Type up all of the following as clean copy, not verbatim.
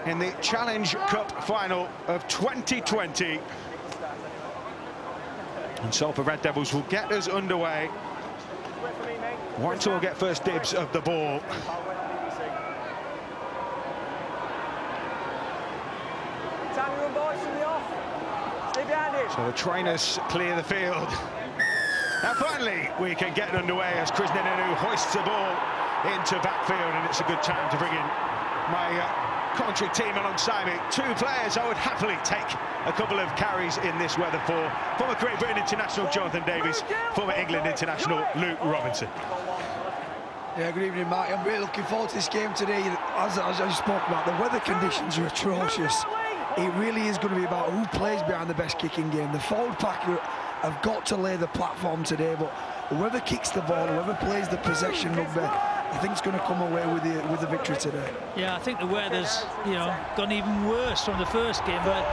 in the Challenge Cup final of 2020. And Salford Red Devils will get us underway. Warrington will get first dibs of the ball. So the trainers clear the field. And finally, we can get underway as Chris Nenenu hoists the ball into backfield, and it's a good time to bring in my commentary team alongside me. Two players I would happily take a couple of carries in this weather for. Former Great Britain international Jonathan Davies, former England international Luke Robinson. Yeah, good evening, Mark. I'm really looking forward to this game today. As I spoke about, the weather conditions are atrocious. It really is going to be about who plays behind the best kicking game. The forward pack have got to lay the platform today, but whoever kicks the ball, whoever plays the possession rugby, I think it's going to come away with the victory today. Yeah, I think the weather's gone even worse from the first game, but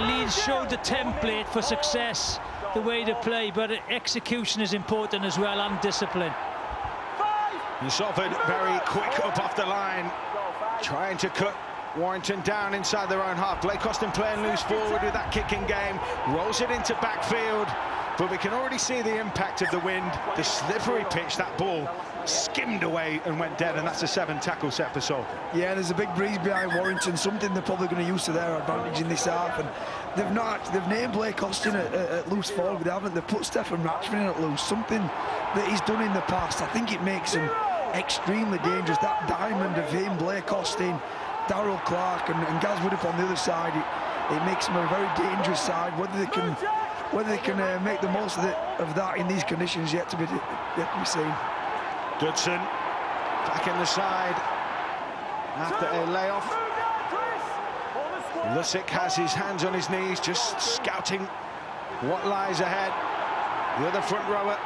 Leeds showed the template for success, the way to play, but execution is important as well, and discipline. And Salford very quick up off the line, trying to cut Warrington down inside their own half. Blake Austin playing loose forward with that kicking game, rolls it into backfield, but we can already see the impact of the wind, the slippery pitch. That ball skimmed away and went dead, and that's a 7-tackle set for Salford. Yeah, there's a big breeze behind Warrington, something they're probably going to use to their advantage in this half. And they've named Blake Austin at loose forward, but they haven't. They've put Stefan Ratchford in at loose, something that he's done in the past. I think it makes him extremely dangerous. That diamond of him, Blake Austin, Darryl Clark and Gaz Widdop on the other side, it makes them a very dangerous side. Whether they can make the most of that in these conditions yet to be seen. Dudson back in the side after a layoff. Lusick has his hands on his knees, just scouting what lies ahead. The other front rower,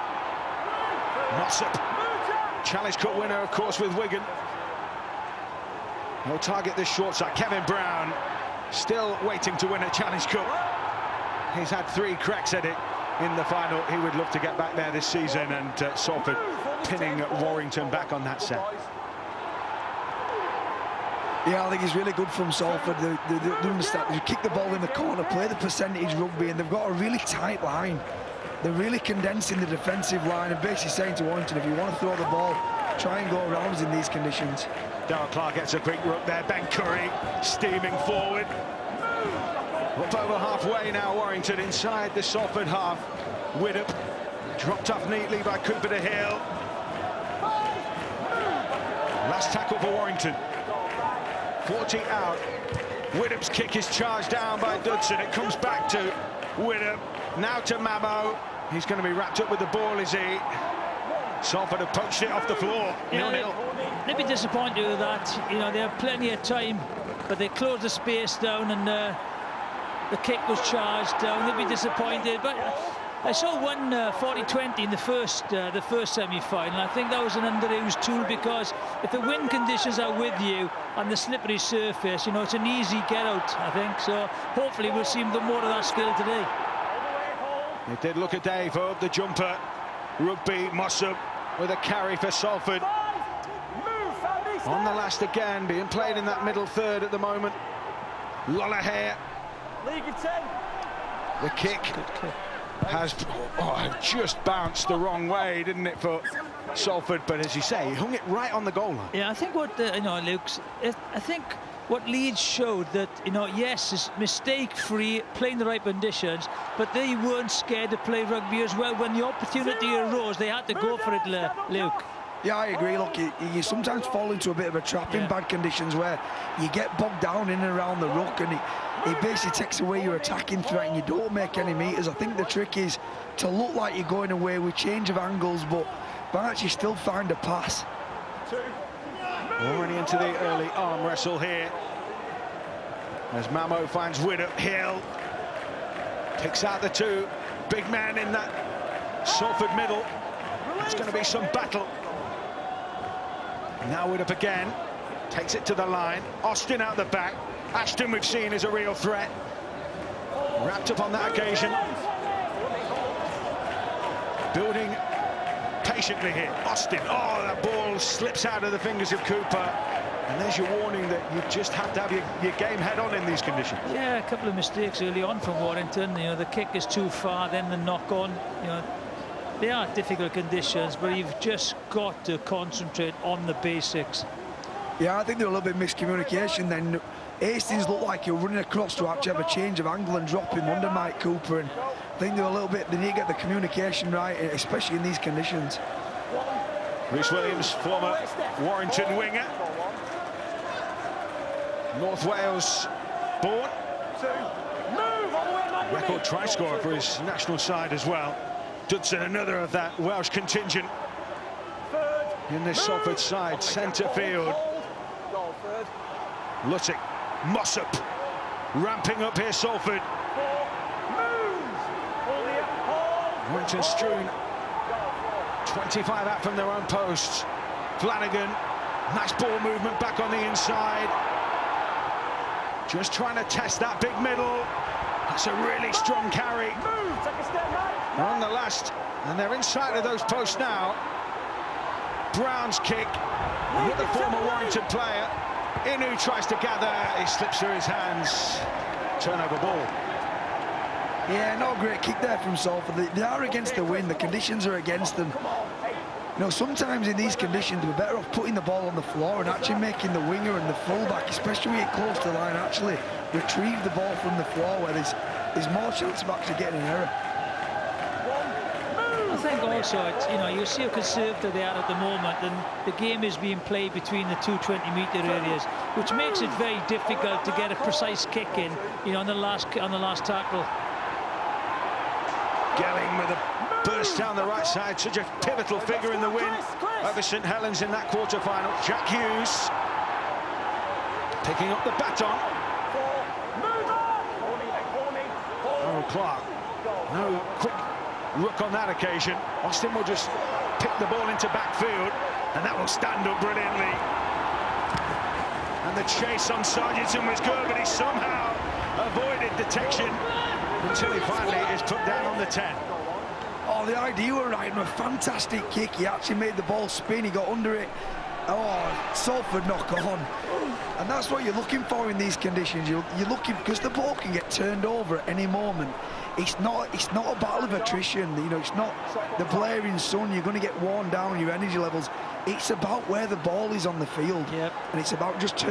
Mossop, Challenge Cup winner, of course, with Wigan. He'll target this short side. Kevin Brown still waiting to win a Challenge Cup. He's had 3 cracks at it in the final. He would love to get back there this season, and Salford pinning Warrington back on that set. Yeah, I think it's really good from Salford. They understand. They kick the ball in the corner, play the percentage rugby, and they've got a really tight line. They're really condensing the defensive line and basically saying to Warrington, if you want to throw the ball, try and go around in these conditions. Darryl Clark gets a quick rook there. Ben Curry steaming forward. Up over halfway now, Warrington inside the Salford half. Widdop dropped off neatly by Cooper to Hill. Last tackle for Warrington. 40 out. Widdop's kick is charged down by Dudson. It comes back to Widdop. Now to Mamo. He's going to be wrapped up with the ball, is he? Salford have poached it off the floor. 0-0. They'd be disappointed with that. They have plenty of time, but they closed the space down, and the kick was charged down. They'd be disappointed. But I saw one 40-20 in the first semi-final. I think that was an underused tool, because if the wind conditions are with you on the slippery surface, it's an easy get out, I think. So hopefully we'll see more of that skill today. It did look a day for the jumper. Rugby, Mossop with a carry for Salford. On the last again, being played in that middle third at the moment. Lollahair. The kick has just bounced the wrong way, didn't it, for Salford? But as you say, he hung it right on the goal line. Yeah, I think what Luke's. I think what Leeds showed that yes, it's mistake-free, playing the right conditions, but they weren't scared to play rugby as well. When the opportunity arose, they had to go for it, Luke. Yeah, I agree. Look, you sometimes fall into a bit of a trap in bad conditions where you get bogged down in and around the ruck, and it basically takes away your attacking threat and you don't make any meters. I think the trick is to look like you're going away with change of angles, but actually still find a pass. Already into the early arm wrestle here, as Mamo finds Widdop. Hill picks out the 2 big men in that Salford middle. It's going to be some battle. Now Widdop again, takes it to the line. Austin out the back. Ashton, we've seen, is a real threat. Wrapped up on that occasion. Building patiently here. Austin, that ball slips out of the fingers of Cooper. And there's your warning that you just have to have your game head on in these conditions. Yeah, a couple of mistakes early on from Warrington. You know, the kick is too far, then the knock on. You know, they are difficult conditions, but you've just got to concentrate on the basics. Yeah, I think there was a little bit of miscommunication then. Hastings looked like he was running across to actually have a change of angle and drop him under Mike Cooper, and I think they were a little bit, they need to get the communication right, especially in these conditions. Rhys Williams, former Warrington winger, North Wales born, record try scorer for his national side as well. Dudson, another of that Welsh contingent in this Salford side, centre field. Luttig, Mossop, ramping up here, Salford. Warrington strewn, 25 out from their own posts. Flanagan, nice ball movement back on the inside. Just trying to test that big middle. That's a really strong carry. They're on the last, and they're inside of those posts now. Brown's kick, another former Warrington player. Inu tries to gather, he slips through his hands. Turnover ball. Yeah, no great kick there from Salford. They are against the wind, the conditions are against them. You know, sometimes in these conditions we're better off putting the ball on the floor and actually making the winger and the fullback, especially when you get close to the line, actually retrieve the ball from the floor where there's more chance of actually getting an error. I think also, you know, you see how conservative they are at the moment, and the game is being played between the two 20-metre areas, which makes it very difficult to get a precise kick in, you know, on the last tackle. Gelling with a burst down the right side, such a pivotal figure in the win over St Helens in that quarter-final. Jack Hughes picking up the baton. Oh, Clark, no quick look on that occasion. Austin will just pick the ball into backfield, and that will stand up brilliantly. And the chase on Sargentson was good, but he somehow avoided detection until he finally is put down on the 10. Oh, the idea were right, and a fantastic kick. He actually made the ball spin, he got under it. Oh, Salford knock on. And that's what you're looking for in these conditions. You're looking, because the ball can get turned over at any moment. It's not a battle of attrition, you know, it's not the blaring sun, you're going to get worn down, your energy levels. It's about where the ball is on the field. Yep. And it's about just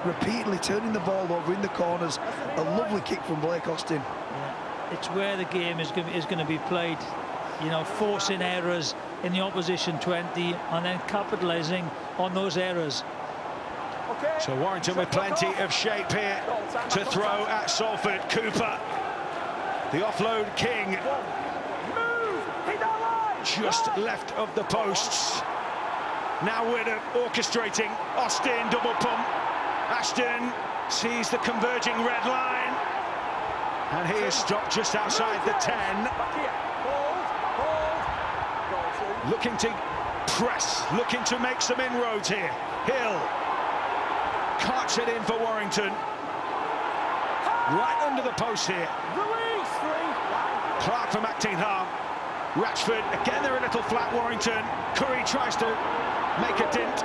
repeatedly turning the ball over in the corners. A lovely kick from Blake Austin. Yeah. It's where the game is going to be played, you know, forcing errors in the opposition 20 and then capitalising on those errors. So Warrington with plenty of shape here to throw at Salford. Cooper, the offload king, just left of the posts. Now Widder orchestrating. Austin, double pump. Ashton sees the converging red line, and he is stopped just outside the 10. Looking to press, looking to make some inroads here. Hill carts it in for Warrington. Right under the post here. Clark from Actingham. Ratchford, again they're a little flat, Warrington. Curry tries to make a dent.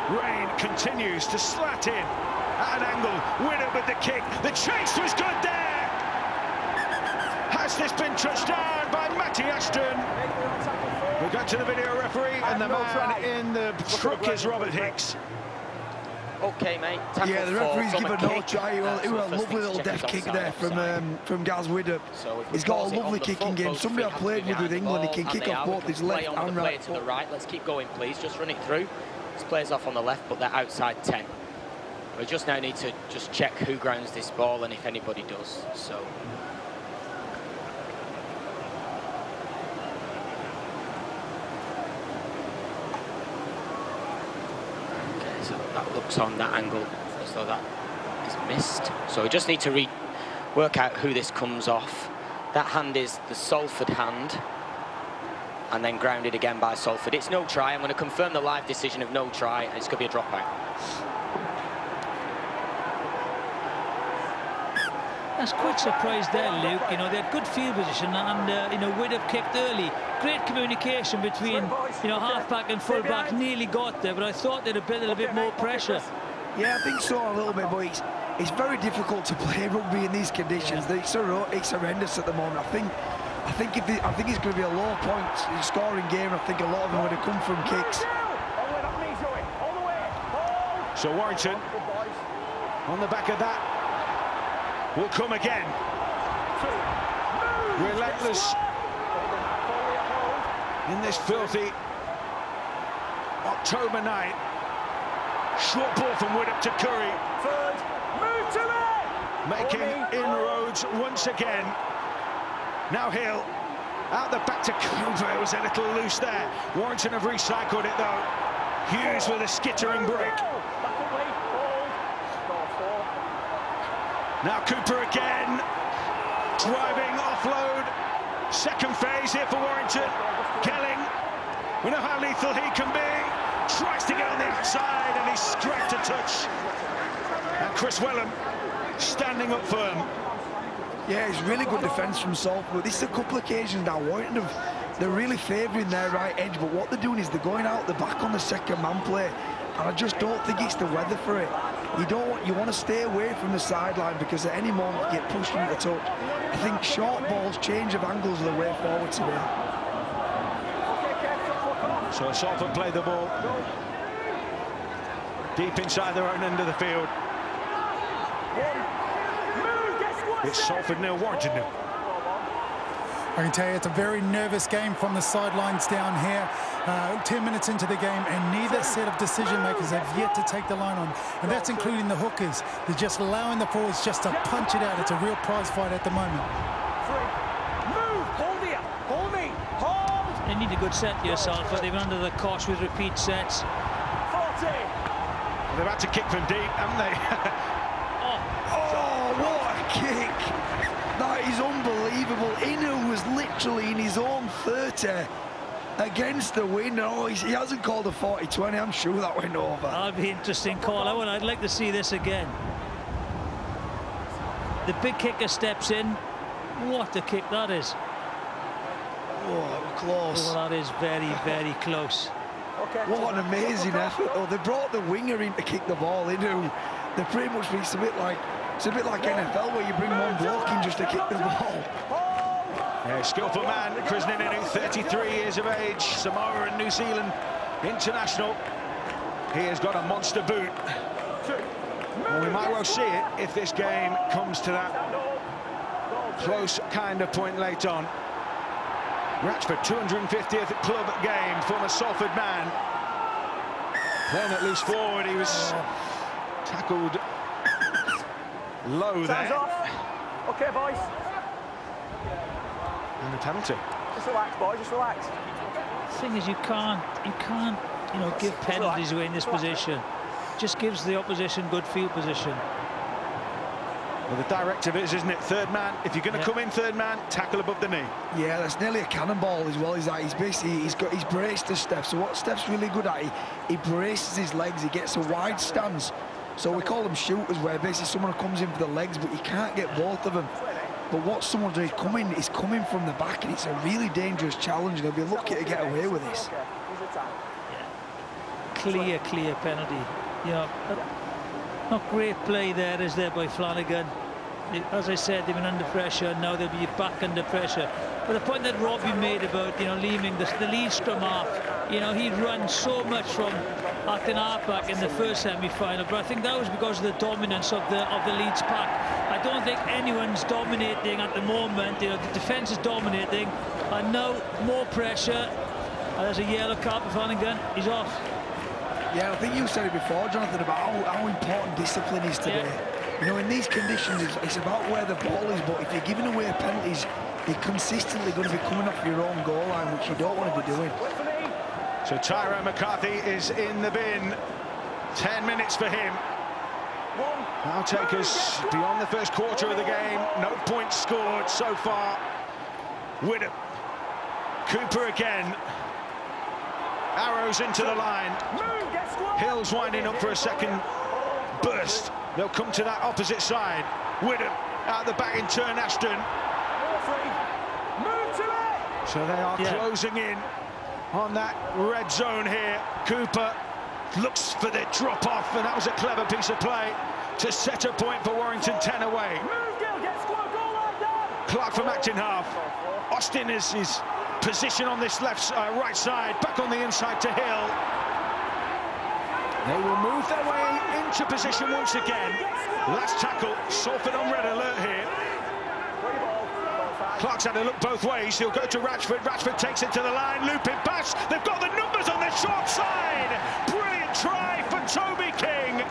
Rain continues to slat in at an angle. Winner with the kick. The chase was good there. Has this been touched down by Matty Ashton? We go to the video referee, and the man in the truck is Robert Hicks. Okay, mate. Yeah, the referee's given no try. It was a lovely little death kick there from Gaz Widder. He's got a lovely kicking game. Somebody I've played with England, he can kick off both his left and right. To the right. Let's keep going, please. Just run it through. This player's off on the left, but they're outside 10. We just now need to just check who grounds this ball and if anybody does. So. So that looks on that angle as though that is missed. So we just need to work out who this comes off. That hand is the Salford hand, and then grounded again by Salford. It's no try. I'm going to confirm the live decision of no try, and it's going to be a dropout. That's quite surprised there, Luke. You know, they had good field position, and you know, Widdop kicked early. Great communication between, you know, half-back and full-back. Nearly got there, but I thought they'd have been a little bit more pressure. Yeah, I think so a little bit, but it's very difficult to play rugby in these conditions. Yeah. It's horrendous at the moment. I think it's going to be a low point scoring game. I think a lot of them are going to come from kicks. So Warrington, on the back of that, will come again. Relentless in this filthy October night. Short ball from Widdop to Curry. Move to it! Making inroads once again. Now Hill. Out the back to Cooper. It was a little loose there. Warrington have recycled it though. Hughes with a skittering break. Now Cooper again. Driving offload. Second phase here for Warrington. Kelling. We know how lethal he can be. Tries to get on the outside and he's scraped a touch. And Chris Wellham standing up firm. Yeah, it's really good defence from Salford. This is a couple of occasions now. Warrington they're really favouring their right edge, but what they're doing is they're going out the back on the second man play, and I just don't think it's the weather for it. You want to stay away from the sideline because at any moment you get pushed into the touch. I think short balls, change of angles are the way forward today. So Salford play the ball deep inside their own end of the field. It's Salford 0, Warrington 0. I can tell you it's a very nervous game from the sidelines down here. 10 minutes into the game, and neither set of decision makers have yet to take the line on, and that's including the hookers. They're just allowing the forwards just to punch it out. It's a real prize fight at the moment. Move, hold here, hold me, hold. They need a good set here, Salford. They've been under the cosh with repeat sets. 40. They've had to kick from deep, haven't they? Oh, what a kick! That is unbelievable. Inu was literally in his own 30 against the wind. Oh, he hasn't called a 40-20. I'm sure that went over. That'll be interesting call. I'd like to see this again. The big kicker steps in. What a kick that is. Oh, close. Oh, that is very, very close. What an amazing effort. Oh, they brought the winger in to kick the ball. Inu. They pretty much, it's a bit like NFL where you bring one bloke in just to kick the ball. Yeah, skillful man, Chris Nininu, 33 years of age, Samoa and New Zealand international. He has got a monster boot. Well, we might well see it if this game comes to that close kind of point late on. Ratchford, 250th club game, former Salford man. Playing at loose forward, he was tackled low there. Off. Okay, boys. And a penalty. Just relax, boys. Just relax. The thing is, you can't, you know, give penalties away in this position. Just gives the opposition good field position. Well, the directive is, isn't it? Third man. If you're going to come in third man, tackle above the knee. Yeah, that's nearly a cannonball as well. He's basically he's braced to Steph. So what Steph's really good at, he braces his legs. He gets a wide stance. So we call them shooters, where basically someone comes in for the legs, but you can't get both of them. But what someone's doing is coming from the back, and it's a really dangerous challenge. They'll be lucky to get away with this. Yeah. Clear penalty. You know, not great play there, is there, by Flanagan? As I said, they've been under pressure. Now they'll be back under pressure. But the point that Robbie made about, you know, leaving the lead scrum half, you know, he'd run so much from acting halfback in the first semi-final, but I think that was because of the dominance of the Leeds pack. I don't think anyone's dominating at the moment. You know, the defence is dominating, and now more pressure. And there's a yellow card for Flanagan. He's off. Yeah, I think you said it before, Jonathan, about how important discipline is today. Yeah. You know, in these conditions, it's about where the ball is, but if you're giving away penalties, you're consistently going to be coming off your own goal line, which you don't want to be doing. So Tyrone McCarthy is in the bin. 10 minutes for him. That'll take us beyond the first quarter of the game. No points scored so far. Widdop. Cooper again. Arrows into the line. Hill's winding up for a second burst. They'll come to that opposite side. Widdop Out the back in turn, Ashton. Move to it. So they are closing in on that red zone here. Cooper looks for the drop-off, and that was a clever piece of play to set a point for Warrington, 10 away. Move, Gil, get squad goal line down. Clark from acting half. Austin is his position on this right side, back on the inside to Hill. They will move their way into position once again. Last tackle, Salford on red alert here. Clark's had a look both ways. He'll go to Ratchford. Ratchford takes it to the line. Looping pass. They've got the numbers on the short side. Brilliant try for Toby King.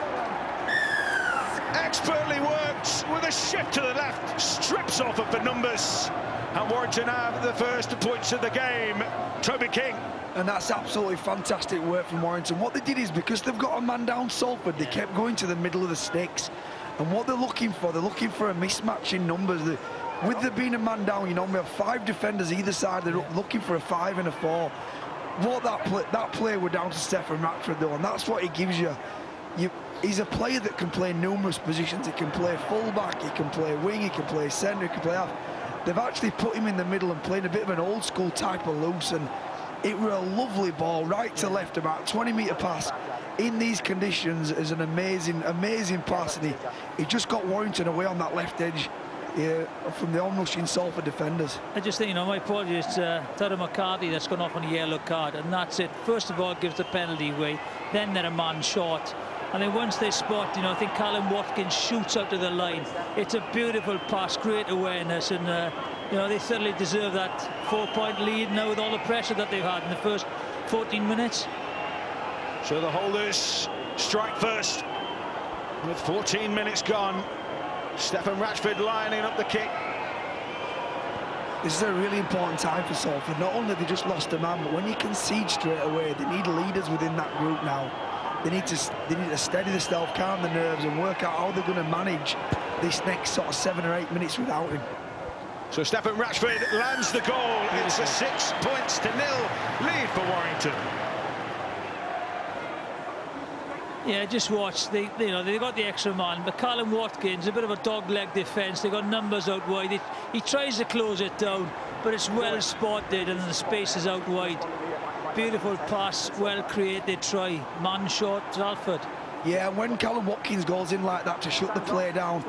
Expertly worked with a shift to the left. Strips off of the numbers. And Warrington have the first points of the game. Toby King. And that's absolutely fantastic work from Warrington. What they did is, because they've got a man down Salford, they kept going to the middle of the sticks. And what they're looking for a mismatch in numbers. With there being a man down, you know, we have 5 defenders either side. They're looking for a 5 and a 4. What that play were down to Stephen Ratchford, though, and that's what he gives you. He's a player that can play numerous positions. He can play full-back, he can play wing, he can play centre, he can play half. They've actually put him in the middle and playing a bit of an old-school type of loose, and it were a lovely ball, right to left, about 20-metre pass. In these conditions is an amazing pass, and he just got Warrington away on that left edge. Yeah, from the onrushing Salford defenders. I just think, you know, my apologies to Terry McCarthy that's gone off on a yellow card, and that's it. First of all, gives the penalty away, then they're a man short. And then once they spot, you know, I think Callum Watkins shoots out to the line. It's a beautiful pass, great awareness, and, you know, they thoroughly deserve that 4-point lead now with all the pressure that they've had in the first 14 minutes. So the holders strike first with 14 minutes gone. Stephen Ratchford lining up the kick. This is a really important time for Salford. Not only have they just lost a man, but when you concede straight away, they need leaders within that group now. They need to steady themselves, calm the nerves, and work out how they're going to manage this next sort of 7 or 8 minutes without him. So Stephen Ratchford lands the goal. It's a 6-0 lead for Warrington. Yeah, just watch. They got the extra man, but Callum Watkins, a bit of a dog-leg defence. They got numbers out wide. He tries to close it down, but it's well spotted, and the space is out wide. Beautiful pass, well created try. Man short, Salford. Yeah, when Callum Watkins goes in like that to shut the play down,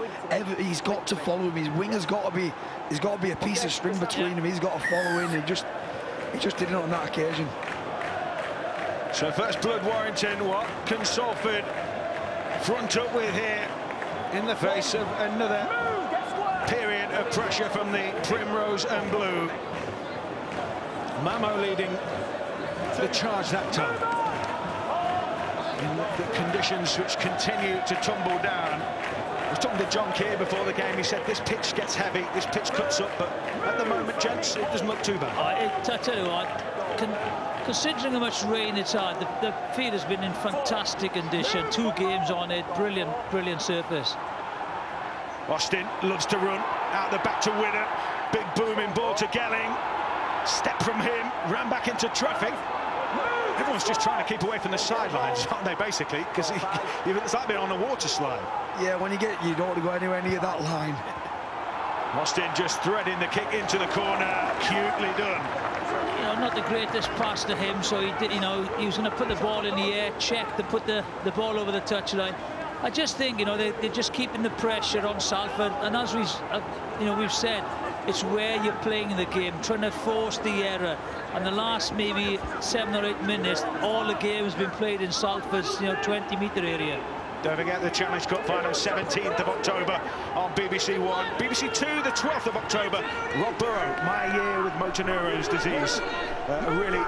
he's got to follow him. His winger's got to be, there's got to be a piece of string between them. He's got to follow in. He just didn't on that occasion. So first blood Warrington, what can Salford front up with here in the face of another period of pressure from the Primrose and Blue. Mamo leading the charge that time. In the conditions which continue to tumble down. I was talking to John Keir before the game. He said this pitch gets heavy, this pitch cuts up, but at the moment, gents, it doesn't look too bad. I tell you what, considering how much rain it's had, the field has been in fantastic condition. 2 games on it, brilliant surface. Austin loves to run out the back to Winner. Big booming ball to Gelling. Step from him, ran back into traffic. Everyone's just trying to keep away from the sidelines, aren't they, basically? Because it's like being on a water slide. Yeah, when you don't want to go anywhere near that line. Austin just threading the kick into the corner. Cutely done. You know, not the greatest pass to him, so he did. You know, he was going to put the ball in the air, check to put the ball over the touchline. I just think, you know, they're just keeping the pressure on Salford, and as we've said, it's where you're playing the game, trying to force the error. And the last maybe 7 or 8 minutes, all the game has been played in Salford's 20-metre area. Don't forget the Challenge Cup final, 17th of October on BBC One. BBC Two, the 12th of October. Rob Burrow, My Year with Motor Neurones Disease. A really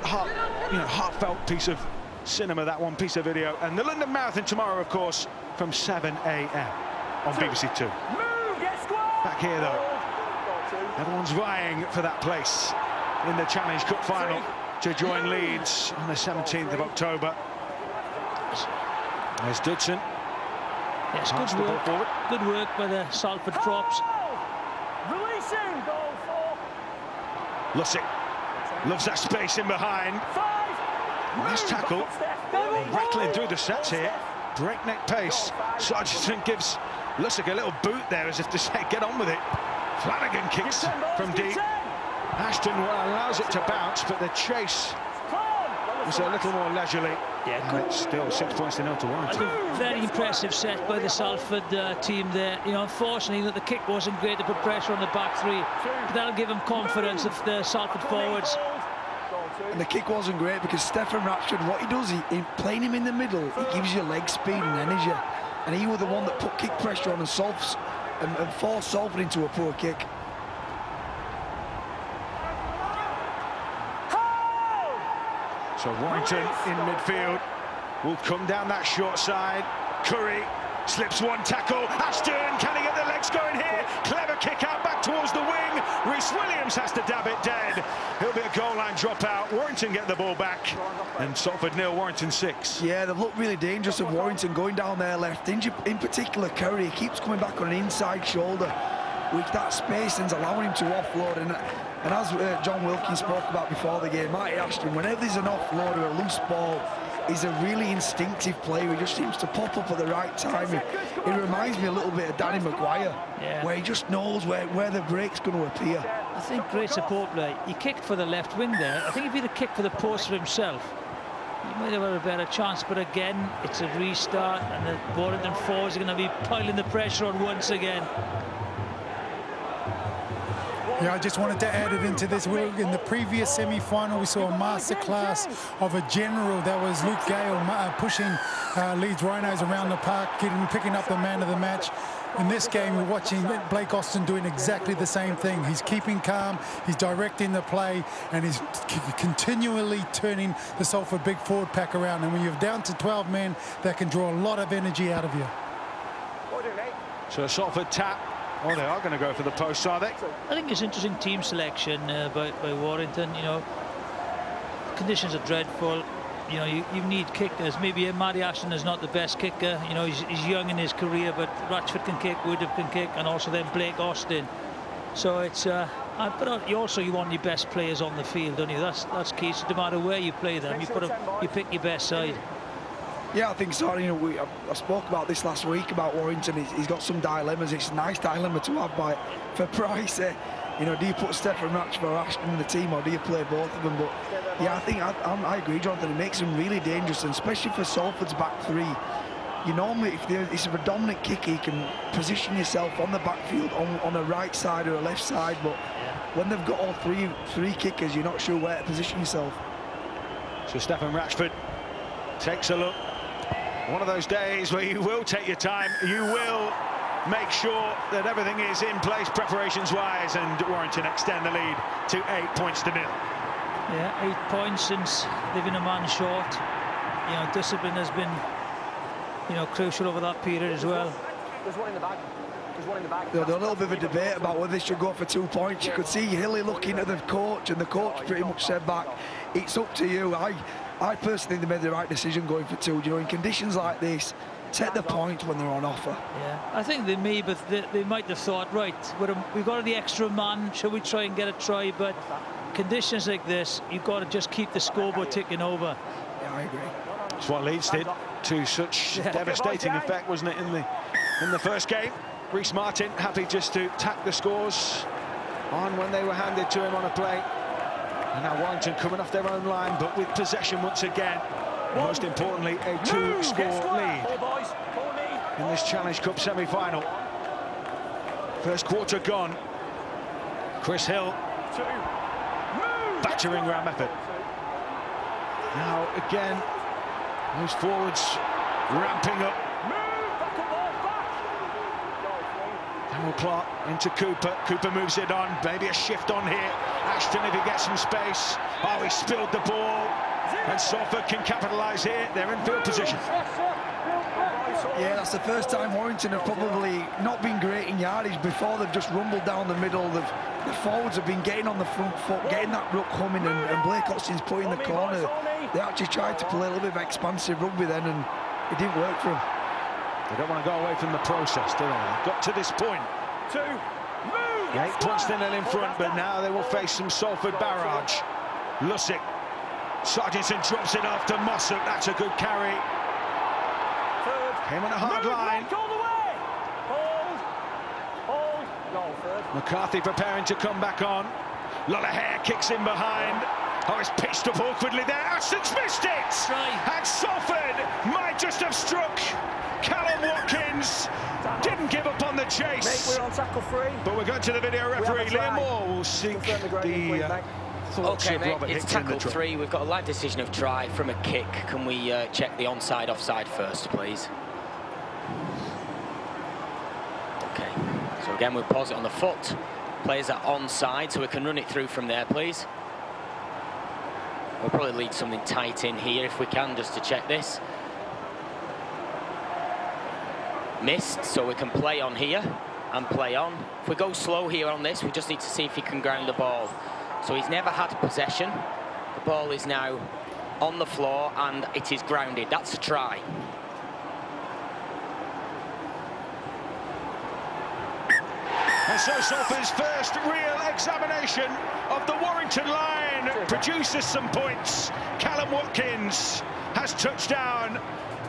heartfelt piece of cinema, that one piece of video. And the London Marathon tomorrow, of course, from 7 a.m. on BBC Two. Back here, though, everyone's vying for that place in the Challenge Cup final to join Leeds on the 17th of October. There's Dudson. Yes, good work by the Salford props. Releasing goal for Lussick loves that space in behind. Nice tackle, rattling through the sets here. breakneck pace. Sargent gives Lussick a little boot there, as if to say, get on with it. Flanagan kicks from deep. Ashton allows it to bounce, but the chase was a little more leisurely. Yeah, and it's still 6 points to 0 to Warrington. A very impressive set by the Salford team there. You know, unfortunately, that the kick wasn't great to put pressure on the back three. But that'll give them confidence of the Salford forwards. And the kick wasn't great because Stefan Ratchford, what he does, he playing him in the middle, he gives you leg speed and energy. And he was the one that put kick pressure on and forced Salford into a poor kick. So Warrington in midfield will come down that short side. Curry slips one tackle. Ashton, can he get the legs going here? Clever kick out back towards the wing. Rhys Williams has to dab it dead. It'll be a goal line dropout. Warrington get the ball back. And Salford 0, Warrington 6. Yeah, they've looked really dangerous of Warrington going down their left. In particular, Curry keeps coming back on an inside shoulder, which that space is allowing him to offload. And as John Wilkins spoke about before the game, Marty Ashton, whenever there's an offload or a loose ball, he's a really instinctive player. He just seems to pop up at the right time. He reminds me a little bit of Danny Maguire, where he just knows where the break's going to appear. I think great support play. He kicked for the left wing there. I think if he'd have kicked for the post for himself, he might have had a better chance. But again, it's a restart, and the Warrington forwards are going to be piling the pressure on once again. Yeah, I just wanted to add it into this. In the previous semi-final, we saw a masterclass of a general. That was Luke Gale pushing Leeds Rhinos around the park, picking up the man of the match. In this game, we're watching Blake Austin doing exactly the same thing. He's keeping calm, he's directing the play, and he's continually turning the Salford big forward pack around. And when you're down to 12 men, that can draw a lot of energy out of you. So a Salford tap. Oh, they are going to go for the post, are they? I think it's interesting team selection by Warrington. You know, conditions are dreadful. You know, you need kickers. Maybe Matty Ashton is not the best kicker. You know, he's young in his career, but Ratchford can kick, Woodruff can kick, and also then Blake Austin. So it's but you want your best players on the field, don't you? That's key. So no matter where you play them, you pick your best side. Yeah, I think so. You know, I spoke about this last week about Warrington. He's got some dilemmas. It's a nice dilemma to have for Price. You know, do you put Stefan Ratchford or Ashton in the team, or do you play both of them? But yeah, I think I agree, Jonathan. It makes them really dangerous, and especially for Salford's back three. You normally, if it's a predominant kicker, you can position yourself on the backfield on a right side or a left side. But when they've got all three kickers, you're not sure where to position yourself. So Stefan Ratchford takes a look. One of those days where you will take your time, you will make sure that everything is in place preparations-wise, and Warrington extend the lead to 8 points to 0. Yeah, 8 points since leaving a man short. You know, discipline has been, you know, crucial over that period as well. There's one in the back. There's one in the back. There's a little bit of a debate about whether they should go for 2 points. You could see Hilly looking at the coach, and the coach pretty much said back, it's up to you. I personally think they made the right decision going for 2. You know, in conditions like this, take the points when they're on offer. Yeah, I think they may, but they might have thought, right, we've got the extra man, shall we try and get a try? But conditions like this, you've got to just keep the scoreboard ticking over. Yeah, I agree. That's what Leeds did to such devastating effect, wasn't it, in the first game? Rhys Martin happy just to tack the scores on when they were handed to him on a play. And now Warrington coming off their own line, but with possession once again. And most importantly, a 2-score lead in this Challenge Cup semi-final. First quarter gone. Chris Hill, battering ram effort. Now again, those forwards ramping up. Daniel Clark into Cooper. Cooper moves it on. Maybe a shift on here. Ashton, if he gets some space. Oh, he spilled the ball. And Salford can capitalise here. They're in field position. Yeah, that's the first time Warrington have probably not been great in yardage. Before, they've just rumbled down the middle. The forwards have been getting on the front foot, getting that ruck humming, and Blake Austin's put in the corner. They actually tried to play a little bit of expansive rugby then, and it didn't work for them. They don't want to go away from the process, do they? They've got to this point. 8 points to 0 in front, but now they will face some Salford barrage. Lussick. Sargentson drops it off to Mossop. That's a good carry. Came on a hard line. All the way. Hold. Goal third. McCarthy preparing to come back on. Lollahair kicks in behind. Oh, it's pitched up awkwardly there. Ashton's missed it! Right. And Salford might just have struck. Callum Watkins didn't give up on the chase. Mate, we're on tackle 3. But we're going to the video referee. Liam Moore will seek the thoughts Okay, of mate, Robert it's Hicks in the tackle try. 3. We've got a live decision of try from a kick. Can we check the onside, offside first, please? Okay, so again, we'll pause it on the foot. Players are onside, so we can run it through from there, please. We'll probably lead something tight in here if we can, just to check this. Missed, so we can play on here and play on. If we go slow here on this, we just need to see if he can ground the ball. So he's never had possession. The ball is now on the floor and it is grounded. That's a try. And so Salford's first real examination of the Warrington line produces some points. Callum Watkins has touchdown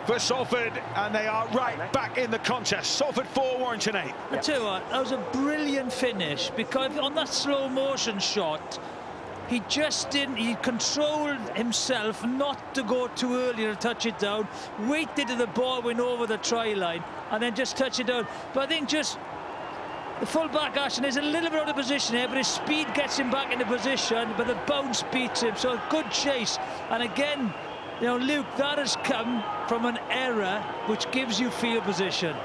for Salford, and they are right back in the contest. Salford 4, Warrington 8. I tell you what, that was a brilliant finish, because on that slow motion shot, he just didn't, he controlled himself not to go too early to touch it down, waited till the ball went over the try line, and then just touch it down. But I think just the full-back Ashton is a little bit out of position here, but his speed gets him back into position, but the bounce beats him, so a good chase. And again, you know, Luke, that has come from an error which gives you field position.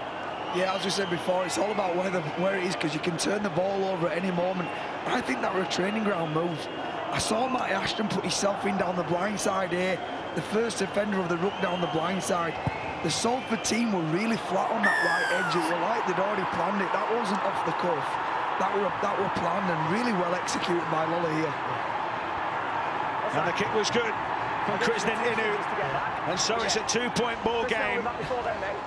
Yeah, as we said before, it's all about where it is, because you can turn the ball over at any moment. And I think that was a training ground move. I saw Matty Ashton put himself in down the blind side here, the first defender of the ruck down the blind side. The Salford team were really flat on that right edge. It were like they'd already planned it. That wasn't off the cuff. That were planned and really well executed by Lolla here. And the kick was good from Krisnan Inu. And so it's a 2-point ball game.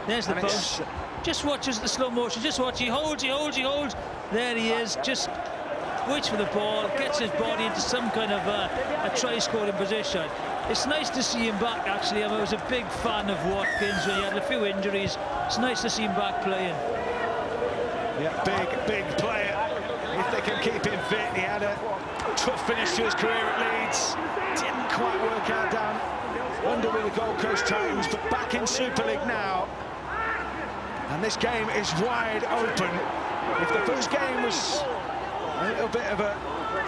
There's the bounce. Just watch the slow motion. Just watch. He holds. There he is. Just waits for the ball, gets his body into some kind of a try-scoring position. It's nice to see him back, actually. I was a big fan of Watkins when he had a few injuries. It's nice to see him back playing. Yeah, big player. If they can keep him fit, he had a tough finish to his career at Leeds. Didn't quite work out down under with the Gold Coast Titans, but back in Super League now. And this game is wide open. If the first game was a little bit of a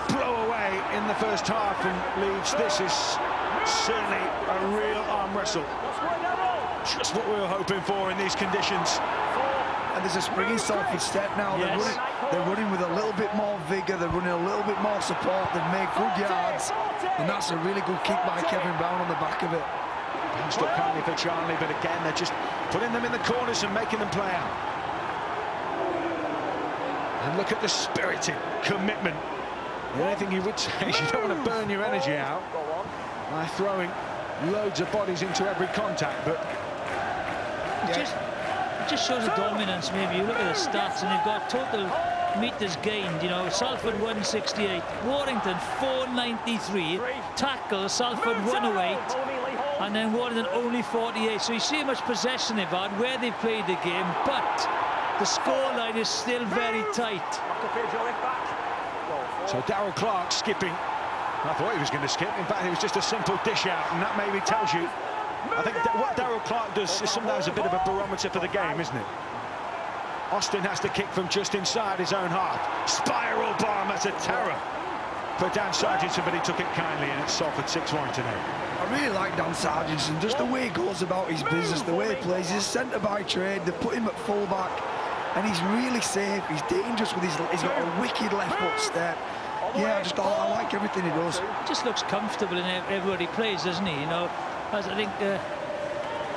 blow away in the first half from Leeds, this is certainly a real arm wrestle. Just what we were hoping for in these conditions. And there's a springy Salford step now. Yes. They're running with a little bit more vigour. They're running a little bit more support. They've made good yards. And that's a really good kick by Kevin Brown on the back of it. Passed up kindly for Charlie, but again, they're just putting them in the corners and making them play out. And look at the spirited commitment. The only thing you would say is you don't want to burn your energy out by throwing loads of bodies into every contact, but It just shows the dominance. Maybe you look at the stats and you've got total meters gained. You know, Salford 168, Warrington 493, tackles Salford 108, and then Warrington only 48. So you see how much possession they've had, where they've played the game, but the scoreline is still very tight. so Darryl Clark skipping. I thought he was going to skip. In fact, it was just a simple dish out, and that maybe tells you. I think that what Darryl Clark does is sometimes a bit of a barometer for the game, isn't it? Austin has to kick from just inside his own half. Spiral bomb, that's a terror for Dan Sargentson, but he took it kindly, and it's Salford 6, Warrington 8. I really like Dan Sargentson, just the way he goes about his business, the way he plays. He's a centre by trade. They put him at full-back, and he's really safe. He's dangerous with his. He's got a wicked left foot step. Yeah, I like everything he does. Just looks comfortable in everywhere he plays, doesn't he? You know, as I think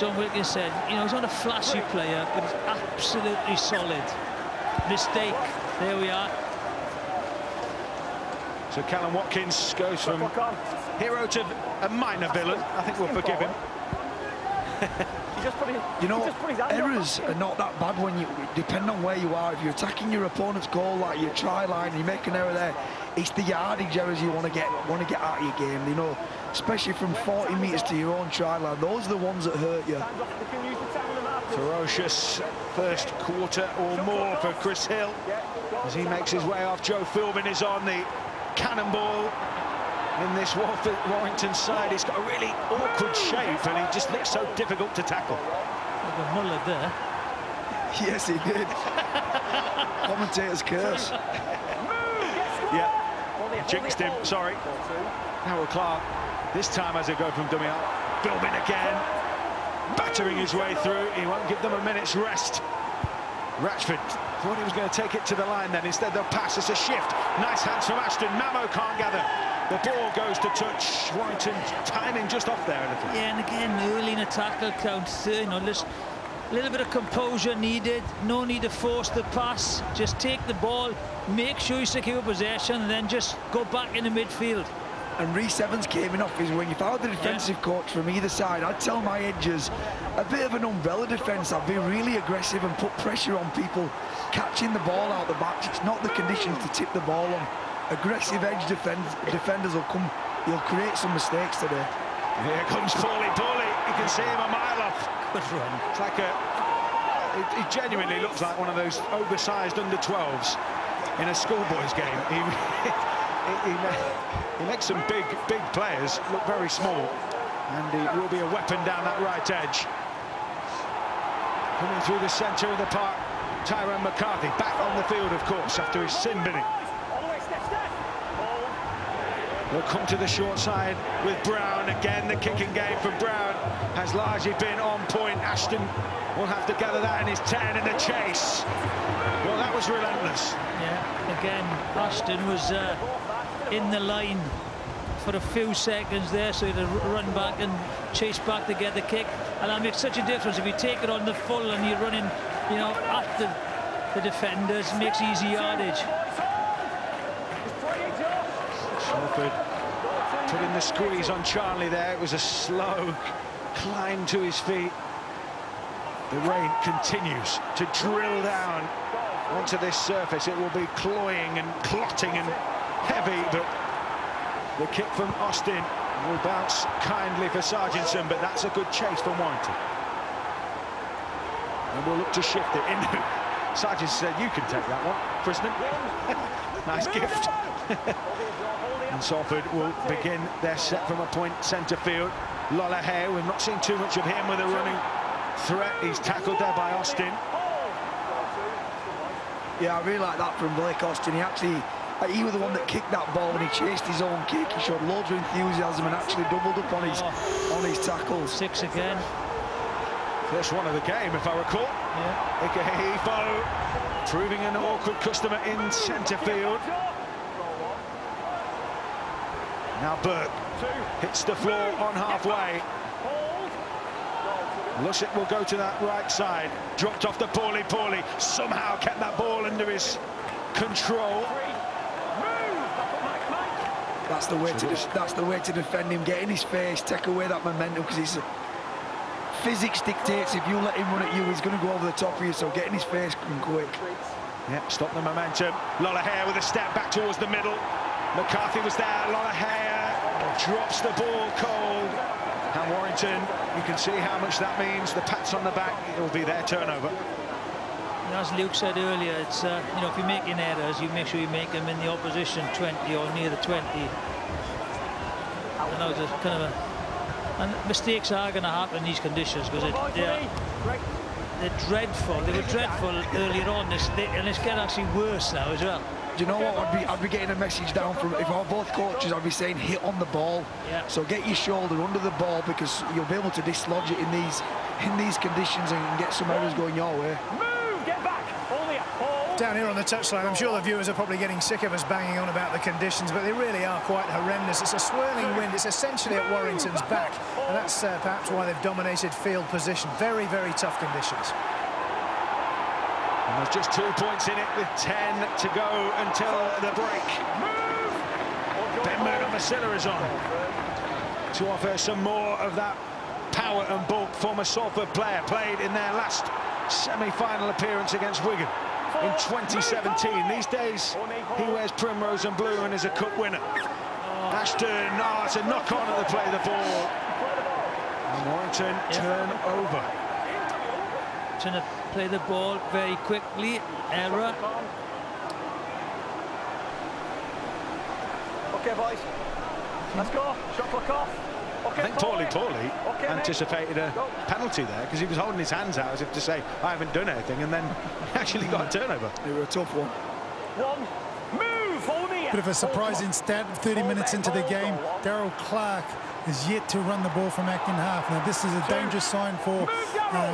John Wilkins said, you know, he's not a flashy player, but he's absolutely solid. Mistake. There we are. So Callum Watkins goes from hero to a minor villain. I think we'll forgive him. You know, errors are not that bad when you depend on where you are. If you're attacking your opponent's goal, like your try line, you make an error there. It's the yardage errors you want to get out of your game. You know, especially from 40 metres to your own try line. Those are the ones that hurt you. Ferocious first quarter or more for Chris Hill as he makes his way off. Joe Philbin is on the cannonball in this Warrington side. He's got a really awkward shape and he just looks so difficult to tackle. Like a mullet there. Yes, he did. Commentator's curse. Yeah, jinxed him, sorry. Harold Clark this time has a go from dummy up. Philbin again, battering his way through. He won't give them a minute's rest. Ratchford thought he was going to take it to the line then. Instead they'll pass. It's a shift. Nice hands from Ashton. Mamo can't gather. The ball goes to touch. Warrington timing just off there a little. Yeah, and again, early in a tackle count, you know, just a little bit of composure needed. No need to force the pass. Just take the ball, make sure you secure possession, and then just go back in the midfield. And Rhys Evans came in off his wing. If I were the defensive coach from either side, I'd tell my edges a bit of an umbrella defence. I'd be really aggressive and put pressure on people catching the ball out the back. It's not the conditions to tip the ball on. Aggressive edge defenders will come. He'll create some mistakes today. Here comes Paulie. You can see him a mile off. Good run. It's like he genuinely looks like one of those oversized under-12s in a schoolboys game. He makes some big players look very small, and he will be a weapon down that right edge. Coming through the centre of the park, Tyrone McCarthy back on the field, of course, after his sin binning. They'll come to the short side with Brown. Again, the kicking game from Brown has largely been on point. Ashton will have to gather that in his 10 in the chase. Well, that was relentless. Yeah, again, Ashton was in the line for a few seconds there, so he had to run back and chase back to get the kick. And that makes such a difference. If you take it on the full and you're running, you know, at the defenders, it makes easy yardage. Salford putting the squeeze on Charlie there. It was a slow climb to his feet. The rain continues to drill down onto this surface. It will be cloying and clotting and heavy, but the kick from Austin will bounce kindly for Sargentson, but that's a good chase from Warrington. And we'll look to shift it in. Sargentson said, "You can take that one, Frisman." Nice gift. And Salford will begin their set from a point centre field. Lollahea, we've not seen too much of him with a running threat. He's tackled there by Austin. Yeah, I really like that from Blake Austin. He was the one that kicked that ball and he chased his own kick. He showed loads of enthusiasm and actually doubled up on his tackles. 6 again. First one of the game, if I recall. Yeah. Ikehefo proving an awkward customer in centre field. Now Burke hits the floor on halfway. Lussick will go to that right side. Dropped off to Paulie. Somehow kept that ball under his control. That's the way to defend him. Get in his face, take away that momentum, because physics dictates if you let him run at you, he's going to go over the top of you. So get in his face and quick. Yep, stop the momentum. Lollahea with a step back towards the middle. McCarthy was there. Lollahea drops the ball cold. And Warrington, you can see how much that means. The pats on the back, it will be their turnover. As Luke said earlier, it's you know, if you're making errors, you make sure you make them in the opposition 20 or near the 20. And that was a kind of and mistakes are going to happen in these conditions because they're dreadful. They were dreadful earlier on, and it's getting actually worse now as well. Do you know what? I'd be getting a message down from, if I were both coaches, I'd be saying hit on the ball. Yeah. So get your shoulder under the ball, because you'll be able to dislodge it in these conditions and get some errors going your way. Move, get back. Down here on the touchline, I'm sure the viewers are probably getting sick of us banging on about the conditions, but they really are quite horrendous. It's a swirling wind. It's essentially at Warrington's back, and that's perhaps why they've dominated field position. Very, very tough conditions. And there's just 2 points in it with 10 to go until the break. Ben Murdo-Masila is on to offer some more of that power and bulk. Former Salford player, played in their last semi-final appearance against Wigan in 2017. These days, he wears primrose and blue and is a cup winner. Ashton, it's a knock-on at the play of the ball. And Warrington turn over. trying to play the ball very quickly. Error. Okay, boys. Let's go. Shot clock off. Okay, I think Paulie anticipated a penalty there because he was holding his hands out as if to say, I haven't done anything, and then he actually got a turnover. It was a tough one. Move, hold me. Bit of a surprising stat, 30 minutes into the game. Darryl Clark is yet to run the ball from acting half. Now, this is a dangerous sign for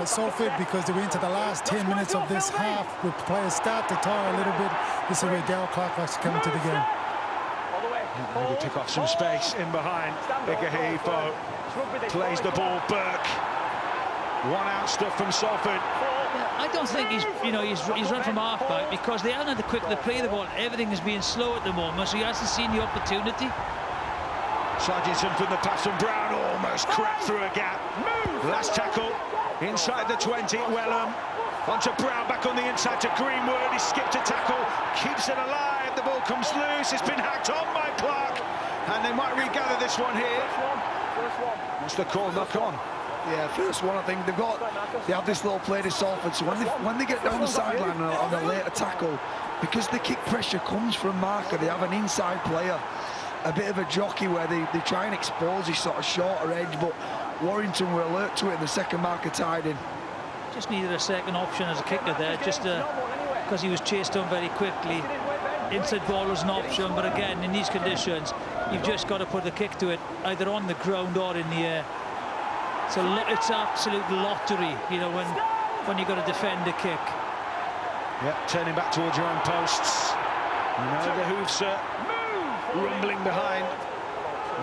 Salford because we're into the last 10 minutes of this half with players start to tire a little bit. This is where Darryl Clark likes to come into the game. Maybe pick off some space in behind. Ikahifo plays the ball. Burke. One out stuff from Salford. I don't think he's run from half-back because they haven't had the quick to play the ball. Everything is being slow at the moment, so he hasn't seen the opportunity. Sargentson from the pass from Brown, almost cracked through a gap. Last tackle inside the 20. Wellham onto Brown, back on the inside to Greenwood. He skipped a tackle, keeps it alive. The ball comes loose. It's been hacked on by Clark, and they might regather this one here. What's the call? Knock on. Yeah, first one. I think they have this little play to Salford, so when they get down the sideline on a later tackle, because the kick pressure comes from marker, they have an inside player, a bit of a jockey where they try and expose his sort of shorter edge, but Warrington were alert to it, and the second marker tied in. Just needed a second option as a kicker there, just because he was chased on very quickly. Inside ball was an option, but again, in these conditions, you've just got to put the kick to it, either on the ground or in the air. It's absolute lottery, you know, when you've got to defend a kick. Yeah, turning back towards your own posts. You know, the hoofs are rumbling behind.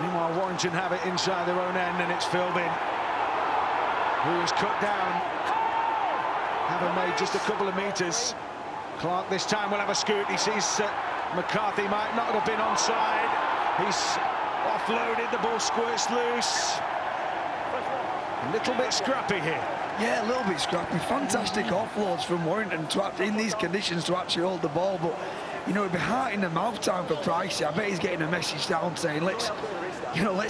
Meanwhile, Warrington have it inside their own end, and it's Philbin who is cut down. Haven't made just a couple of metres. Clark this time will have a scoot. He sees McCarthy might not have been onside. He's offloaded, the ball squirts loose. A little bit scrappy here. Yeah, a little bit scrappy. Fantastic offloads from Warrington in these conditions to actually hold the ball, but you know, it'd be heart in the mouth time for Pricey. I bet he's getting a message down saying, let's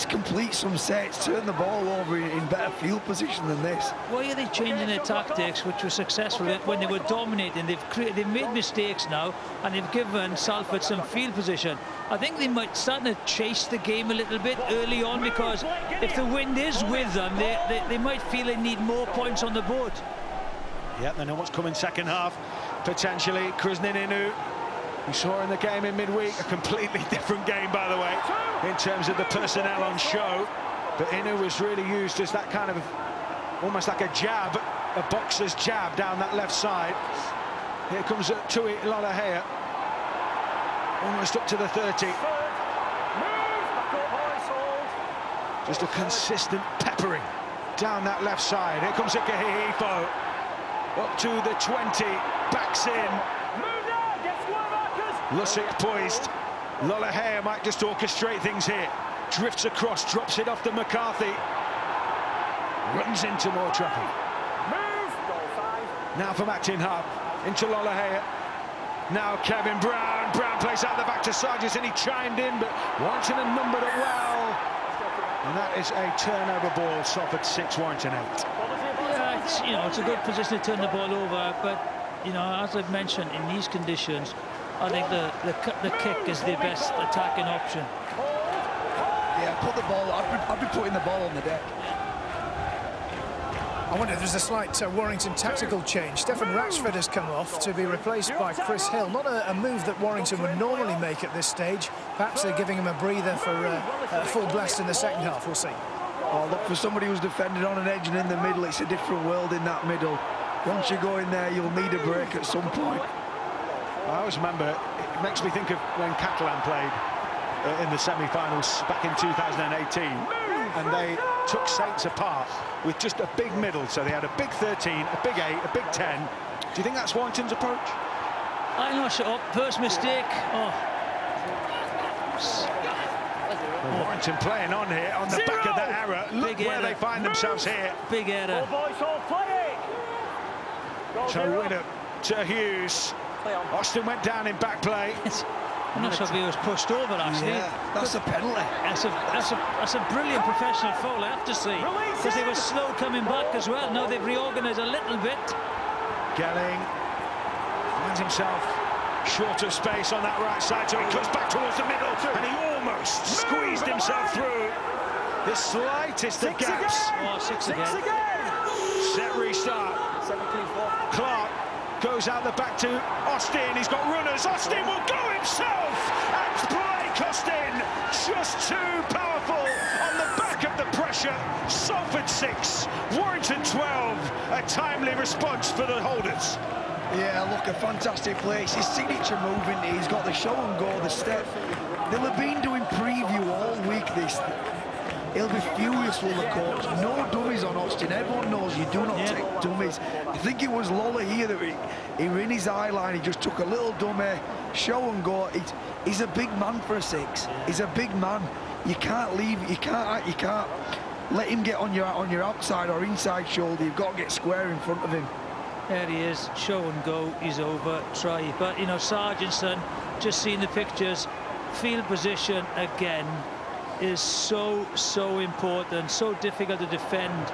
complete some sets, turn the ball over in better field position than this. Why are they changing their tactics, which was successful when they were dominating? They've made mistakes now, and they've given Salford some field position. I think they might start to chase the game a little bit early on, because if the wind is with them, they might feel they need more points on the board. Yeah, they know what's coming second half, potentially. Krasninu, we saw in the game in midweek, a completely different game, by the way, in terms of the personnel on show. But Inu was really used as that kind of, almost like a jab, a boxer's jab down that left side. Here comes Tui Lolohea, almost up to the 30. Just a consistent peppering down that left side. Here comes Ikahifo, up to the 20, backs in. Lusick poised. Lolohea might just orchestrate things here. Drifts across, drops it off to McCarthy. Runs into more traffic. Now from acting half, into Lolohea. Now Kevin Brown. Brown plays out the back to Sargent, and he chimed in, but Warrington had numbered it well. And that is a turnover ball. Salford 6, Warrington 8. Yeah, it's a good position to turn the ball over, but as I've mentioned, in these conditions, I think the kick is the best attacking option. Yeah, put the ball. I'd be putting the ball on the deck. I wonder if there's a slight Warrington tactical change. Stefan Ratchford has come off to be replaced by Chris Hill. Not a move that Warrington would normally make at this stage. Perhaps they're giving him a breather for a full blast in the second half. We'll see. Oh, look, for somebody who's defended on an edge and in the middle, it's a different world in that middle. Once you go in there, you'll need a break at some point. I always remember, it makes me think of when Catalan played in the semi-finals back in 2018, and they took Saints apart with just a big middle. So they had a big 13, a big 8, a big 10. Do you think that's Warrington's approach? I'm not sure. First mistake. Well, Warrington playing on here, on the back of that error. Look Big where error. they find themselves here. Big error. So winner to Hughes. Austin went down in back play. I'm not sure if he was pushed over, actually. Yeah, that's a penalty. That's a brilliant professional foul, I have to say, because they were slow coming back as well. Now they've reorganised a little bit. Gelling finds himself short of space on that right side, so he cuts back towards the middle, and he almost squeezed himself through the slightest of gaps. Oh, six again. Set restart. Clark goes out the back to Austin. He's got runners. Austin will go himself, and Blake Austin just too powerful on the back of the pressure. Salford 6, Warrington 12. A timely response for the holders. Yeah, look, a fantastic play. It's his signature move, isn't it? He's got the show and go, the step. They'll have been doing preview all week. He'll be furious with the coach. No dummies on Austin. Everyone knows you do not take dummies. I think it was Lola here that he ran his eye line. He just took a little dummy, show and go. He's a big man for a 6. He's a big man. You can't leave. You can't let him get on your outside or inside shoulder. You've got to get square in front of him. There he is, show and go, he's over, try. But, you know, Sargentson, just seeing the pictures, field position again is so important, so difficult to defend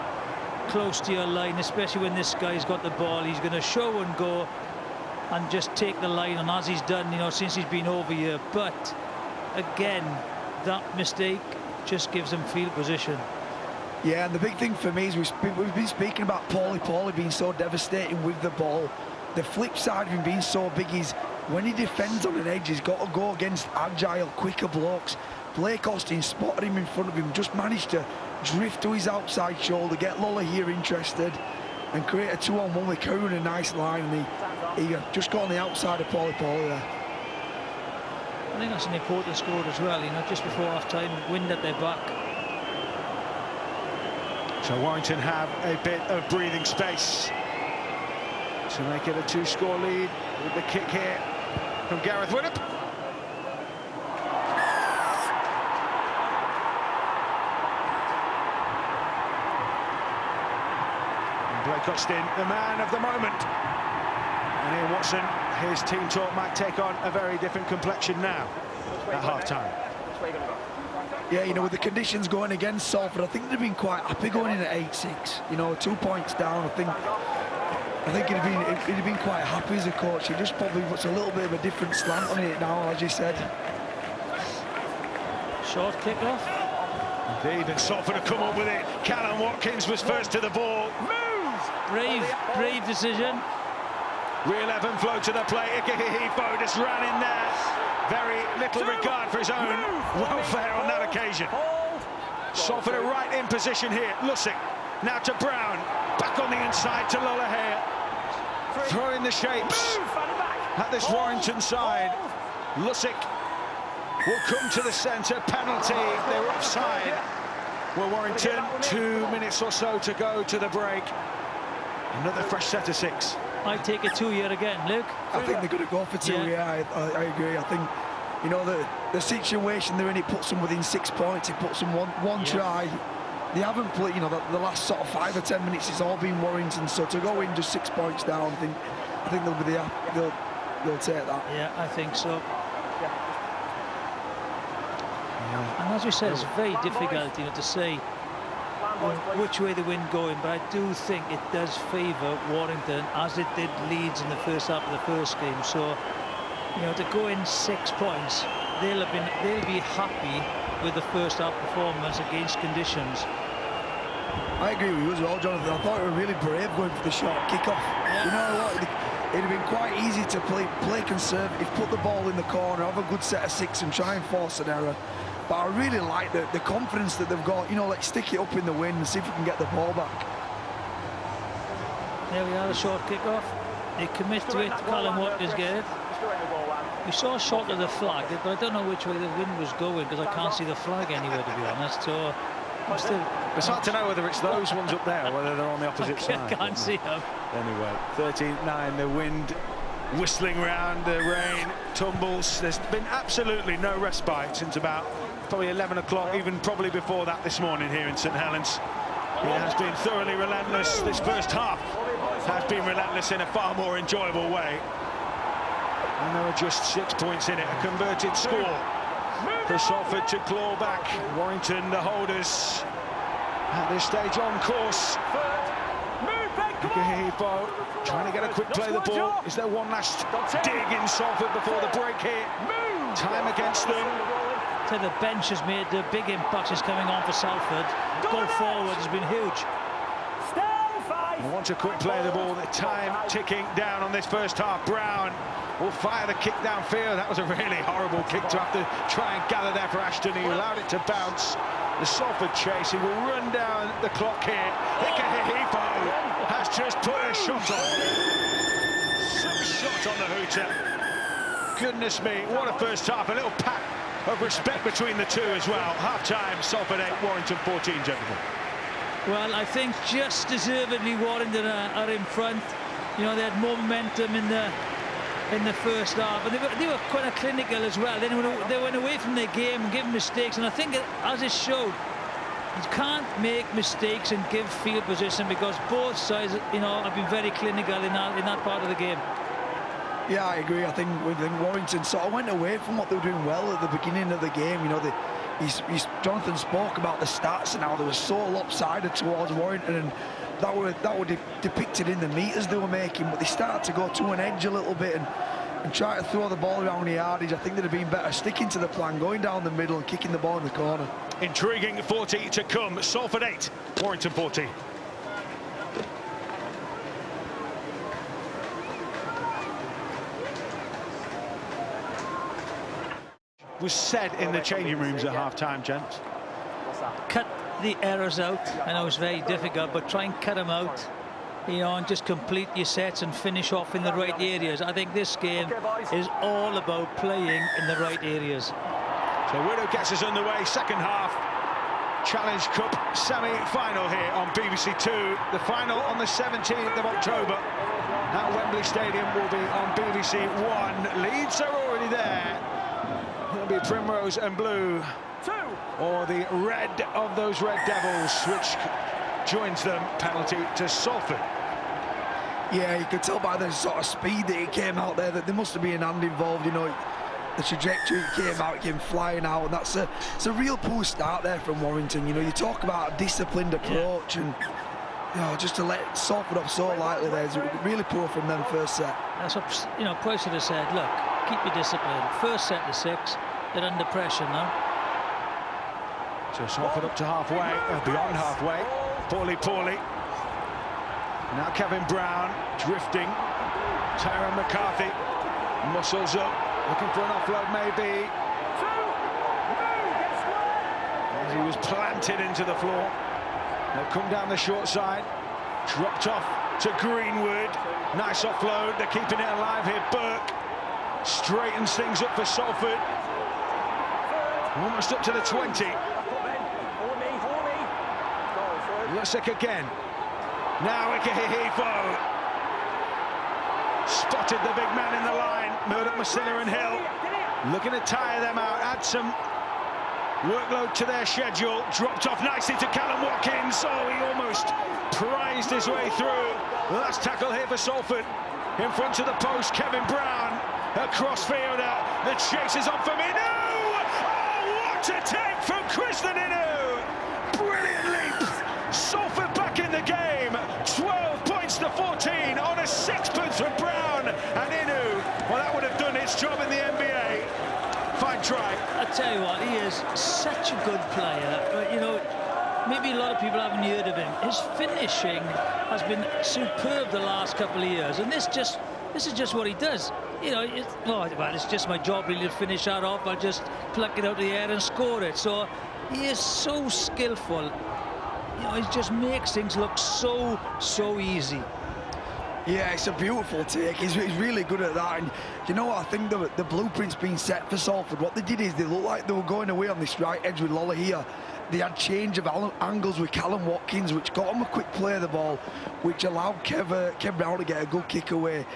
close to your line, especially when this guy's got the ball. He's going to show and go and just take the line, and as he's done, you know, since he's been over here. But, again, that mistake just gives him field position. Yeah, and the big thing for me is we've been speaking about Paulie being so devastating with the ball. The flip side of him being so big is when he defends on an edge, he's got to go against agile, quicker blokes. Blake Austin spotted him in front of him, just managed to drift to his outside shoulder, get Lola here interested, and create a 2-on-1 with Curran in a nice line. And he just got on the outside of Paulie there. I think that's an important score as well, you know, just before half-time, wind at their back. So Warrington have a bit of breathing space to make it a 2-score lead with the kick here from Gareth Winnop. And Blake Austin, the man of the moment. And Ian Watson, his team talk might take on a very different complexion now at half-time. Yeah, you know, with the conditions going against Salford, I think they've been quite happy going in at 8-6. You know, 2 points down. I think he'd have been quite happy as a coach. He just probably puts a little bit of a different slant on it now, as you said. Short kick-off. Indeed, and Salford have come up with it. Callum Watkins was first to the ball. Brave decision. Real ebb and flow to the plate. Ikehihifo just ran in there. Very little regard for his own welfare on that occasion. Salford are right in position here. Lussick now to Brown. Back on the inside to Lollahea. Throwing the shapes at this Warrington side. Lussick will come to the centre. Penalty. They were offside. Well, Warrington, 2 minutes or so to go to the break. Another fresh set of 6. I take a 2 here again, Luke. I think they're going to go for 2. Yeah, I agree. I think, you know, the situation they're in, it puts them within 6 points. It puts them one try. They haven't played, you know, the last sort of 5 or 10 minutes. It's all been Warrington. So to go in just 6 points down, I think they'll be they'll take that. Yeah, I think so. And as you said, it's very difficult, you know, to say which way the wind going, but I do think it does favour Warrington, as it did Leeds in the first half of the first game. So, you know, to go in 6 points, they'll be happy with the first half performance against conditions. I agree with you as well, Jonathan. I thought they were really brave going for the short kick-off. Yeah. You know what? It'd have been quite easy to play conservative, put the ball in the corner, have a good set of 6 and try and force an error. But I really like the confidence that they've got. You know, let's stick it up in the wind and see if we can get the ball back. There we are, the short kick-off. They commit to it. Callum Watkins get it. We saw a shot of the flag, but I don't know which way the wind was going because I can't see the flag anywhere, to be honest. So I'm still... It's hard to know whether it's those ones up there or whether they're on the opposite side. I can't see them. Anyway, 13-9, the wind whistling round, the rain tumbles. There's been absolutely no respite since about probably 11 o'clock, even probably before that this morning here in St Helens. It has been thoroughly relentless. This first half has been relentless in a far more enjoyable way. And there are just 6 points in it, a converted score for Salford to claw back. Warrington, the holders, at this stage on course. Move, Ikehefo trying to get a quick play of the ball. Is there one last dig in Salford before the break here? Time against them. So the bench has made a big impact. Is coming on for Salford. Go forward has been huge. I want a quick play of the ball. The time ticking down on this first half. Brown will fire the kick downfield. That was a really horrible kick to have to try and gather there for Ashton. He allowed it to bounce. The Salford chase. He will run down the clock here. Ikehefo has just put a shot on. Some shot on the hooter. Goodness me, what a first half. A little pat of respect between the two as well. Half-time, Salford 8, Warrington 14, gentlemen. Well, I think just deservedly Warrington are in front. You know, they had more momentum in the first half, and they were kind of clinical as well. They went away from their game and gave mistakes, and I think as it showed, you can't make mistakes and give field position, because both sides, you know, have been very clinical in that part of the game. Yeah, I agree. I think Warrington sort of went away from what they were doing well at the beginning of the game. You know, Jonathan spoke about the stats and how they were so lopsided towards Warrington, and that were depicted in the meters they were making. But they started to go to an edge a little bit and try to throw the ball around the yardage. I think they'd have been better sticking to the plan, going down the middle and kicking the ball in the corner. Intriguing 40 to come. Salford 8, Warrington 14. Was said in the changing rooms at half-time, gents. Cut the errors out. I know it's very difficult, but try and cut them out, you know, and just complete your sets and finish off in the right areas. I think this game is all about playing in the right areas. So Widow gets us underway, second half. Challenge Cup semi-final here on BBC 2. The final on the 17th of October. Now Wembley Stadium will be on BBC 1. Leeds are already there. It'll be Primrose and Blue, or the red of those Red Devils, which joins them. Penalty to Salford. Yeah, you could tell by the sort of speed that it came out there that there must have been an hand involved. You know, the trajectory it came flying out, and it's a real poor start there from Warrington. You know, you talk about a disciplined approach, and you know, just to let Salford up so lightly there is really poor from them first set. That's what, you know, Price should have said, look, keep your discipline. First set to 6, they're under pressure now. So Salford up to halfway, beyond halfway. Poorly. Now Kevin Brown drifting. Tyrone McCarthy muscles up, looking for an offload maybe. As he was planted into the floor. They'll come down the short side. Dropped off to Greenwood. Nice offload. They're keeping it alive here. Burke straightens things up for Salford. Almost up to the 20. Lusick again. Now Ikehefo. Spotted the big man in the line. Murdoch, Masilla and Hill looking to tire them out. Add some workload to their schedule. Dropped off nicely to Callum Watkins. Oh, he almost prized his way through. Last tackle here for Salford. In front of the post, Kevin Brown. A crossfielder. The chase is on from Inu. Oh, what a take from Kristen Inu. Brilliant leap. Salford back in the game. 12 points to 14 on a sixpence from Brown and Inu. Well, that would have done its job in the NBA. Fine try. I tell you what, he is such a good player. But, you know, maybe a lot of people haven't heard of him. His finishing has been superb the last couple of years, and this is just what he does. You know, it's just my job really to finish that off. I'll just pluck it out of the air and score it. So he is so skillful. You know, he just makes things look so easy. Yeah, it's a beautiful take. He's really good at that. And you know what? I think the blueprint's been set for Salford. What they did is they looked like they were going away on this right edge with Lola here. They had change of angles with Callum Watkins, which got him a quick play of the ball, which allowed Kev Brown to get a good kick away.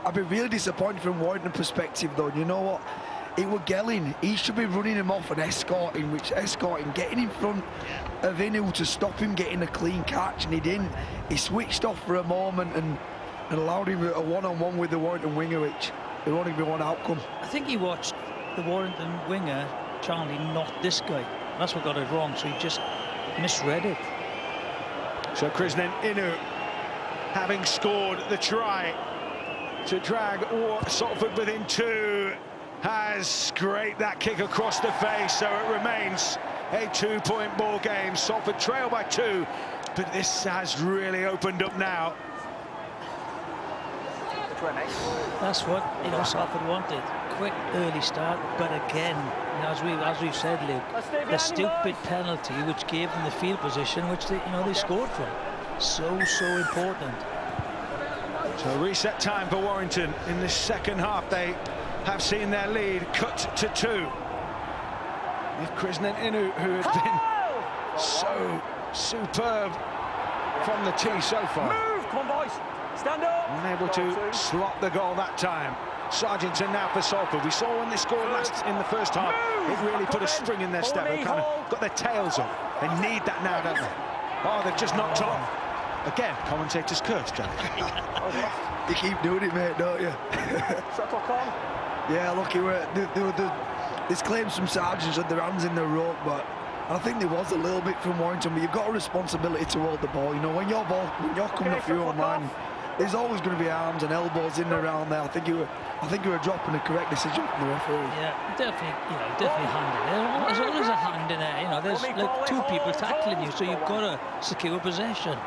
I'd be really disappointed from Warrington perspective, though. You know what? It was Gelling. He should be running him off and escorting, getting in front of Inu to stop him getting a clean catch, and he didn't. He switched off for a moment and allowed him a one-on-one with the Warrington winger, which there only be one outcome. I think he watched the Warrington winger, Charlie, knock this guy. That's what got it wrong, so he just misread it. So Krishnan Inu having scored the try to drag Salford within 2, has scraped that kick across the face, so it remains a 2-point ball game. Salford trail by 2, but this has really opened up now. That's what Salford wanted. Quick early start, but again, as we've said, Luke, the stupid penalty which gave them the field position which they scored from. So important. So reset time for Warrington in this second half. They have seen their lead cut to 2. If Krishnan Inu, who has been so superb from the tee so far, Move, come on, boys. Stand up. unable to slot the goal that time. Sargentson now for Salford. We saw when they scored last in the first half, it really put a spring in their step. They kind of got their tails up. They need that now, don't they? Oh, they've just knocked on. Again, commentators curse, Jack. You keep doing it, mate, don't you? Yeah, look, there's claims from Sargents that their hands in the rope, but I think there was a little bit from Warrington. But you've got a responsibility to hold the ball. You know, when you're coming off your own line, there's always going to be arms and elbows in and around there. I think you were dropping a correct decision from the referee. Yeah, definitely hand in there. There's always a hand in there. There's like 2 people tackling you, so you've got to secure possession.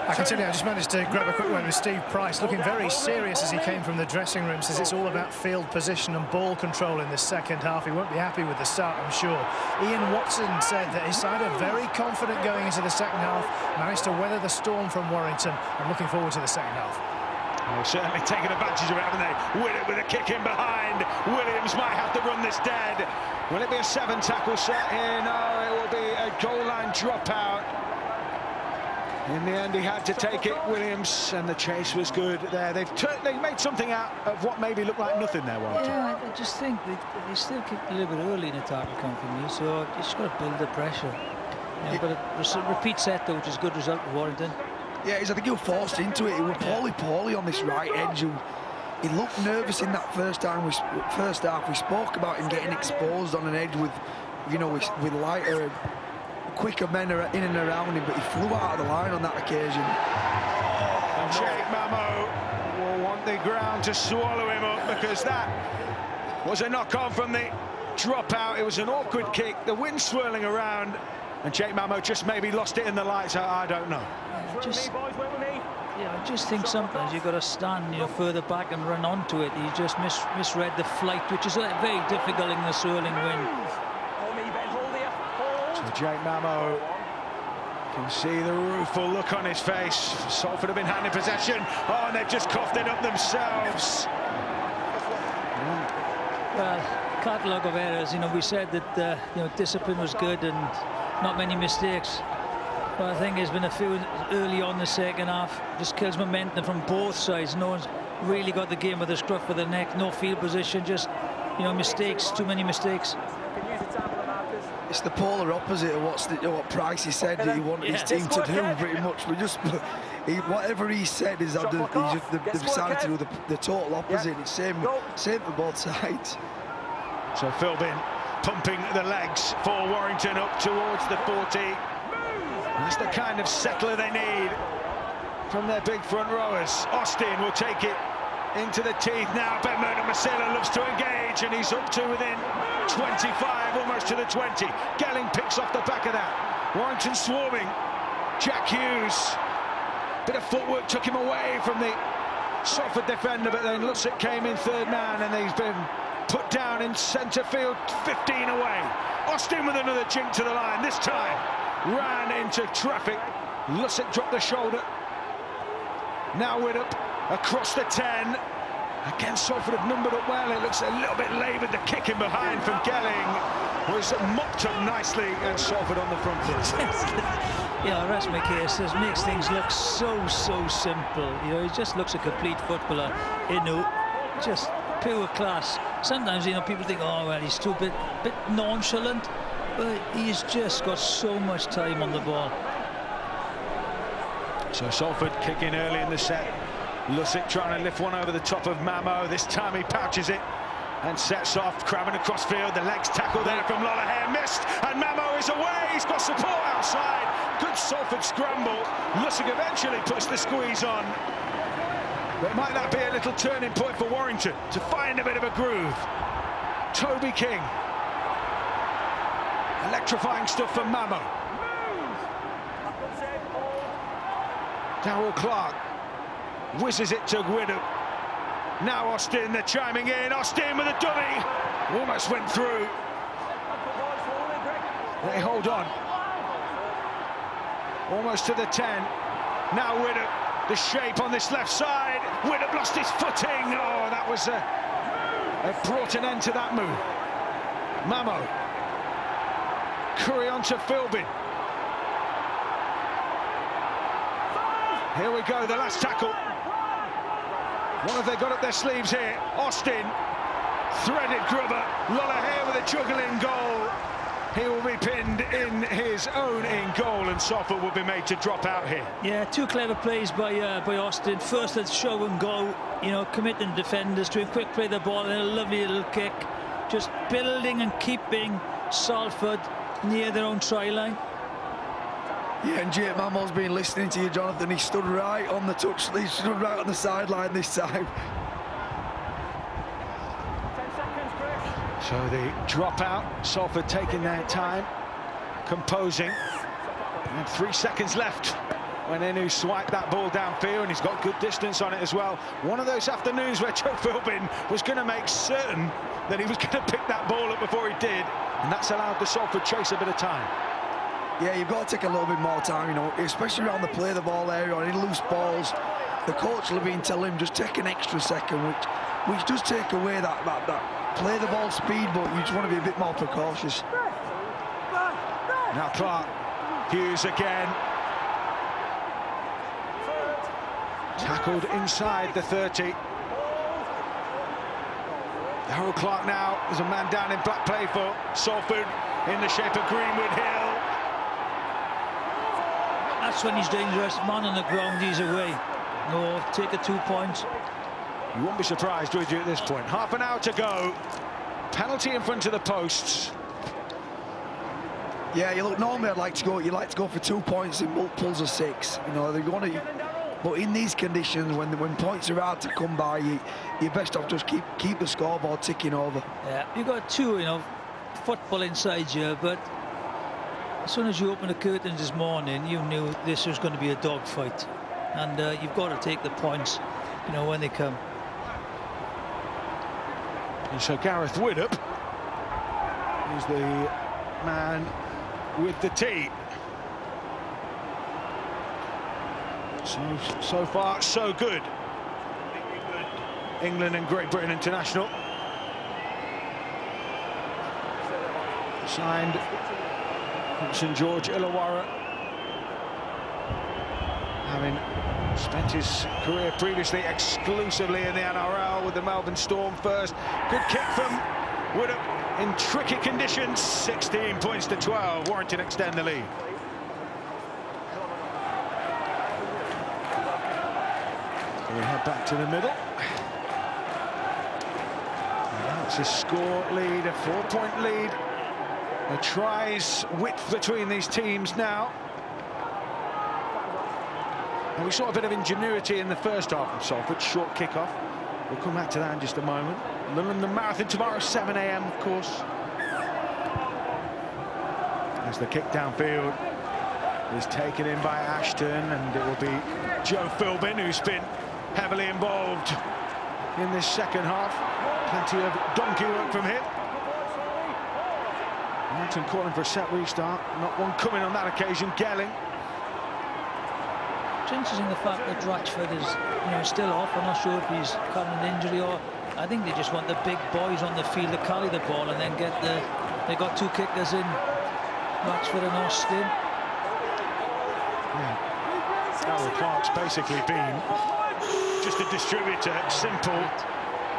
I can tell you, I just managed to grab a quick one with Steve Price, looking very serious as he came from the dressing room. Says it's all about field position and ball control in the second half. He won't be happy with the start, I'm sure. Ian Watson said that his side are very confident going into the second half, managed to weather the storm from Warrington, and looking forward to the second half. They've certainly taken advantage of it, haven't they? Win it with a kick in behind. Williams might have to run this dead. Will it be a 7-tackle set here? No, it will be a goal line dropout. In the end, he had to take it, Williams, and the chase was good there. They made something out of what maybe looked like nothing there, Warrington. Yeah, I just think they still kicked a little bit early in the tackle come from me, so you just got to build the pressure. But a repeat set, though, which is a good result for Warrington. Yeah, I think he was forced into it. He was poorly on this right edge. He looked nervous in that first half. We spoke about him getting exposed on an edge with lighter, quicker men in and around him, but he flew out of the line on that occasion. And Jake Mamo will want the ground to swallow him up, because that was a knock-on from the dropout. It was an awkward kick, the wind swirling around, and Jake Mamo just maybe lost it in the lights. I don't know. I just think sometimes you've got to stand further back and run onto it. You just misread the flight, which is very difficult in the swirling wind. So Jake Mamo can see the rueful look on his face. Salford have been handed possession. Oh, and they've just coughed it up themselves. Well, catalogue of errors. We said that discipline was good and not many mistakes. But I think there's been a few early on in the second half. Just kills momentum from both sides. No one's really got the game with the scruff of the neck. No field position. Just mistakes. Too many mistakes. It's the polar opposite of what Pricey said that he wanted his team to do, pretty much. Whatever he said is that they've decided to do the total opposite. It's same for both sides. So Philbin pumping the legs for Warrington up towards the 40. That's the kind of settler they need from their big front rowers. Austin will take it into the teeth now. Ben Masela loves to engage, and he's up to within 25, almost to the 20. Gelling picks off the back of that. Warrington swarming. Jack Hughes, bit of footwork took him away from the Salford defender, but then Lussick came in third man, and he's been put down in centre field, 15 away. Austin with another jink to the line, this time ran into traffic. Lussick dropped the shoulder. Now Widdup across the 10. Again, Salford have numbered up well. It looks a little bit laboured. The kick in behind from Gelling was mopped up nicely, and Salford on the front foot. I rest my case. This makes things look so simple. He just looks a complete footballer. Just pure class. Sometimes, people think, oh, well, he's too bit nonchalant, but he's just got so much time on the ball. So Salford kicking early in the set. Lussick trying to lift one over the top of Mamo. This time he pouches it and sets off. Craven across field. The legs tackle there from Lollahair. Missed, and Mamo is away. He's got support outside. Good Salford scramble. Lussig eventually puts the squeeze on. But might that be a little turning point for Warrington to find a bit of a groove? Toby King. Electrifying stuff from Mamo. Darrell Clark whizzes it to Widdop. Now Austin, they're chiming in. Austin with a dummy. Almost went through. They hold on. Almost to the 10. Now Widdop, the shape on this left side. Widdop lost his footing. Oh, that was it brought an end to that move. Mamo. Curry onto Philbin. Here we go, the last tackle. What have they got up their sleeves here? Austin, threaded grubber. Lollahair with a juggling goal. He will be pinned in his own in goal, and Salford will be made to drop out here. Yeah, two clever plays by Austin. First, let's show and go. You know, committing defenders to a quick play the ball and a lovely little kick. Just building and keeping Salford near their own try line. Yeah, and Jake Mamo's been listening to you, Jonathan. He stood right on the touch. He stood right on the sideline this time. 10 seconds, Chris. So the dropout, Salford taking their time, composing. And 3 seconds left when Inu swiped that ball downfield, and he's got good distance on it as well. One of those afternoons where Joe Philbin was going to make certain that he was going to pick that ball up before he did, and that's allowed the Salford chase a bit of time. Yeah, you've got to take a little bit more time, you know, especially around the play the ball area or any loose balls. The coach will have been telling him just take an extra second, which does take away that play the ball speed, but you just want to be a bit more precautious. Now Clark, Hughes again. Tackled inside the 30. Darrell Clark now, there's a man down in black play for Salford in the shape of Greenwood Hill. That's when he's dangerous. Man on the ground, he's away. No, take the 2 points. You wouldn't be surprised, would you, at this point? Half an hour to go. Penalty in front of the posts. Yeah, you look, normally you like to go for 2 points in multiples of 6. You know, they want to. But in these conditions, when points are hard to come by, you're best off just keep the scoreboard ticking over. Yeah, you've got two, you know, football inside you, but as soon as you opened the curtains this morning, you knew this was going to be a dogfight, and you've got to take the points, you know, when they come. And so Gareth Widdop is the man with the tee. So far, so good. England and Great Britain international. Signed St George Illawarra, having spent his career previously exclusively in the NRL with the Melbourne Storm first. Good kick from Widdop in tricky conditions. 16 points to 12. Warrington extend the lead. We head back to the middle. Now it's a score lead, a 4-point lead. The tries width between these teams now. And we saw a bit of ingenuity in the first half from Salford. Short kick-off. We'll come back to that in just a moment. London Marathon tomorrow, 7 AM, of course. As the kick downfield is taken in by Ashton, and it will be Joe Philbin, who's been heavily involved in this second half. Plenty of donkey work from him. Warrington calling for a set restart. Not one coming on that occasion. Gelling. It's interesting the fact that Ratchford is, you know, still off. I'm not sure if he's got an injury, or I think they just want the big boys on the field to carry the ball and then get the. They got two kickers in, Ratchford and Austin. Yeah. Darrell Clark's basically been just a distributor, simple,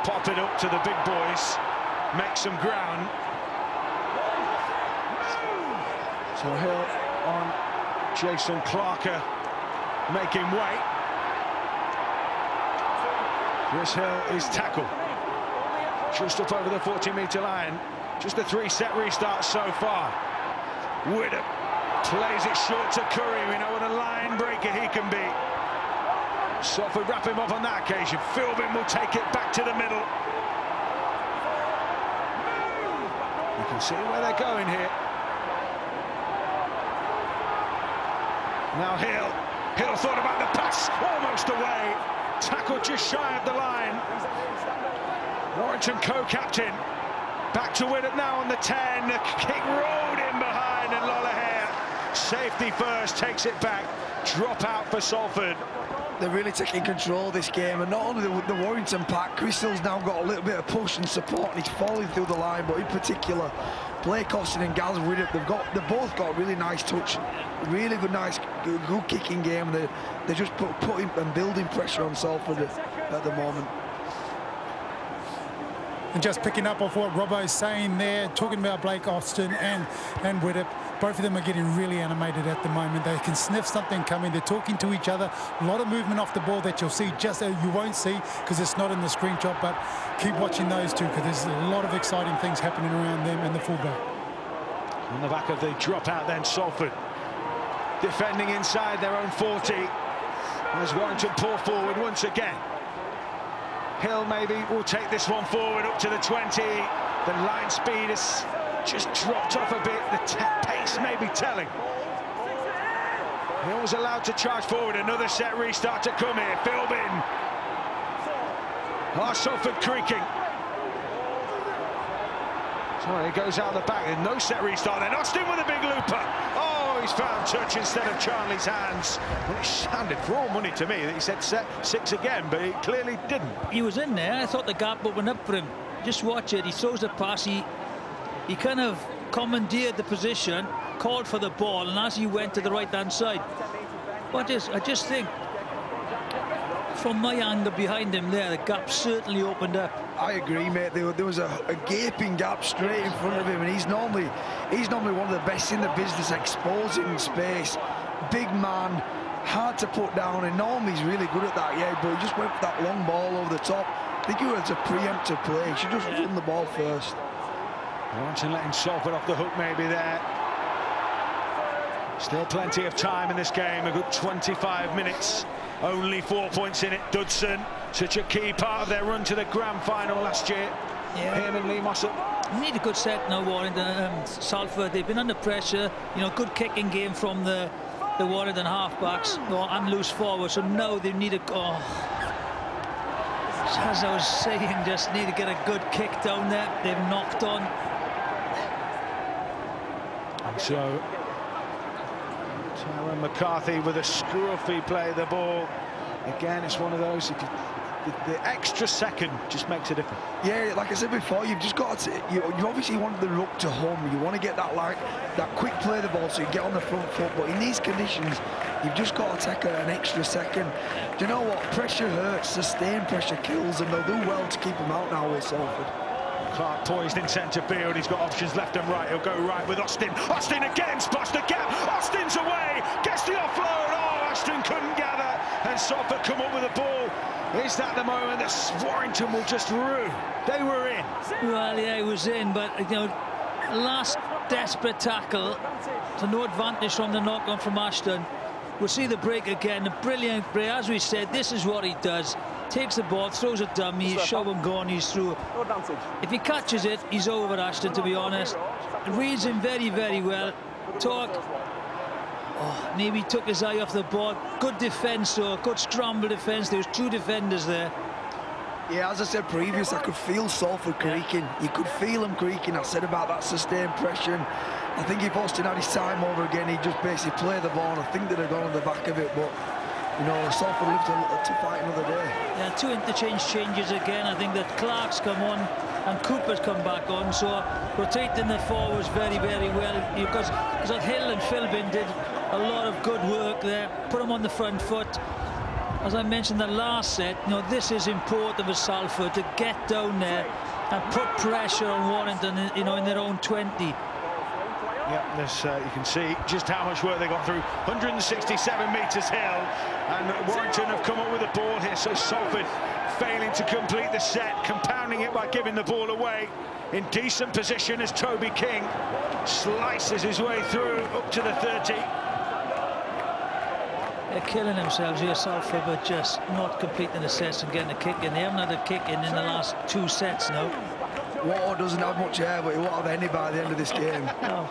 pop it up to the big boys, make some ground. So Hill on Jason Clarker, making way. Chris Hill is tackled just up over the 40-metre line. Just a 3-set restart so far. Widdop Plays it short to Curry. We know what a line breaker he can be. Salford wrap him up on that occasion. Philbin will take it back to the middle. You can see where they're going here. Now Hill. Hill thought about the pass, almost away. Tackle just shy of the line. Warrington co-captain. Back to Widdop now on the 10. The kick rolled in behind, and Lollahair, safety first, takes it back. Drop out for Salford. They're really taking control of this game, and not only the Warrington pack, Chris Hill's now got a little bit of push and support, and he's falling through the line, but in particular, Blake Austin and Gaz Widdop, they've both got really nice touch, really good kicking game. They're just putting and building pressure on Salford at the moment. And just picking up off what Robbo's saying there, talking about Blake Austin and Widdop, both of them are getting really animated at the moment. They can sniff something coming. They're talking to each other. A lot of movement off the ball that you'll see, you won't see because it's not in the screenshot, but keep watching those two because there's a lot of exciting things happening around them and the fullback. On the back of the dropout then, Salford defending inside their own 40 as Warrington pull forward once again. Hill maybe will take this one forward up to the 20. The line speed has just dropped off a bit. The pace may be telling. Hill's allowed to charge forward. Another set restart to come here. Philbin. Salford creaking. So he goes out the back. There's no set restart then. Austin with a big looper. Oh, he's found touch instead of Charlie's hands. Well, it sounded for all money to me that he said set 6 again, but he clearly didn't. He was in there. I thought the gap opened up for him. Just watch it. He throws the pass. He kind of commandeered the position, called for the ball, and as he went to the right-hand side. I just think, from my angle behind him there, the gap certainly opened up. I agree, mate. There was a gaping gap straight in front of him, and he's normally one of the best in the business, exposing space. Big man, hard to put down, and normally he's really good at that, yeah, but he just went for that long ball over the top. I think it was a preemptive play. He should just run the ball first. Warrington letting Salford off the hook maybe there. Still plenty of time in this game, a good 25 minutes. Only 4 points in it. Dudson, such a key part of their run to the grand final last year. Yeah. Him and Lee Mossop. Need a good set now, Warrington. Salford, they've been under pressure. You know, good kicking game from the Warrington halfbacks and loose forward. So now they need a... as I was saying, just need to get a good kick down there. They've knocked on. And so Tyrone McCarthy with a scruffy play of the ball. Again, it's one of those, if the extra second just makes a difference. Yeah, like I said before, you've just got to, you obviously want the ruck to home. You want to get that quick play of the ball so you get on the front foot, but in these conditions, you've just got to take an extra second. Do you know what? Pressure hurts, sustained pressure kills, and they'll do well to keep them out now with Salford. Clark poised in centre field. He's got options left and right. He'll go right with Austin. Austin again spots the gap. Austin's away. Gets the offload. Oh, Austin couldn't gather. And Salford come up with the ball. Is that the moment that Warrington will just rue? They were in. Well, yeah, he was in, but, you know, last desperate tackle. So no advantage from the knock-on from Ashton. We'll see the break again. A brilliant break. As we said, this is what he does. Takes the ball, throws a dummy, show him going, he's through. If he catches it, he's over, Ashton, to be honest. Reads him very, very well. Maybe he took his eye off the ball. Good defence, though. Good scramble defence. There was 2 defenders there. Yeah, as I said previous, I could feel Salford creaking. You could feel him creaking. I said about that sustained pressure. And I think if Austin had his time over again, he'd just basically play the ball. And I think they'd have gone on the back of it, but... you know, Salford lived to fight another day. Yeah, 2 interchange changes again. I think that Clark's come on and Cooper's come back on. So rotating the forwards very, very well. Because Hill and Philbin did a lot of good work there. Put them on the front foot. As I mentioned the last set, you know, this is important for Salford to get down there and put pressure on Warrington, you know, in their own 20. Yeah, this, you can see just how much work they got through. 167 metres hill, and Warrington have come up with the ball here, so Salford failing to complete the set, compounding it by giving the ball away. In decent position as Toby King slices his way through up to the 30. They're killing themselves here, Salford, but just not completing the sets and getting a kick in. They haven't had a kick in the last 2 sets now. Water doesn't have much air, but he won't have any by the end of this game. No.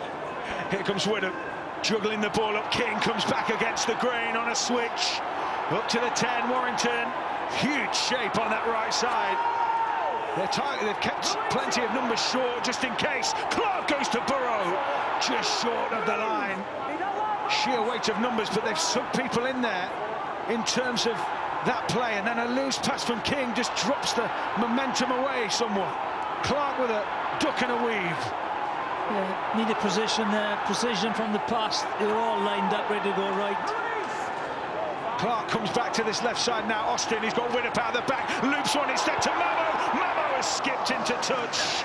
Here comes Widham, juggling the ball up. King comes back against the grain on a switch. Up to the 10, Warrington. Huge shape on that right side. They've kept plenty of numbers short, just in case. Clark goes to Burrow, just short of the line. Sheer weight of numbers, but they've sucked people in there in terms of that play. And then a loose pass from King just drops the momentum away somewhat. Clark with a duck and a weave. Yeah, needed position there, precision from the pass. They were all lined up, ready to go right. Clark comes back to this left side now. Austin, he's got Widdop out of the back. Loops one instead to Mamo. Mamo has skipped into touch.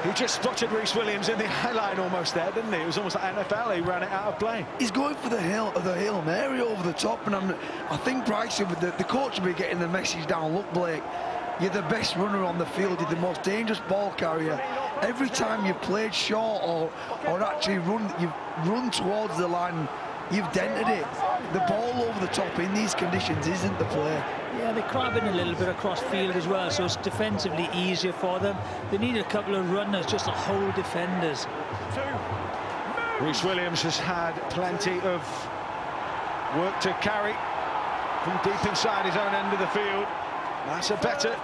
He just spotted Rhys Williams in the eye line almost there, didn't he? It was almost like NFL. He ran it out of play. He's going for the Hail Mary over the top, and I think Bryson, the coach, will be getting the message down. Look, Blake, you're the best runner on the field. You're the most dangerous ball carrier. Every time you've played short or actually you've run towards the line, you've dented it. The ball over the top in these conditions isn't the play. Yeah, they're crabbing a little bit across field as well, so it's defensively easier for them. They need a couple of runners just to hold defenders. Rhys Williams has had plenty of work to carry from deep inside his own end of the field. That's a better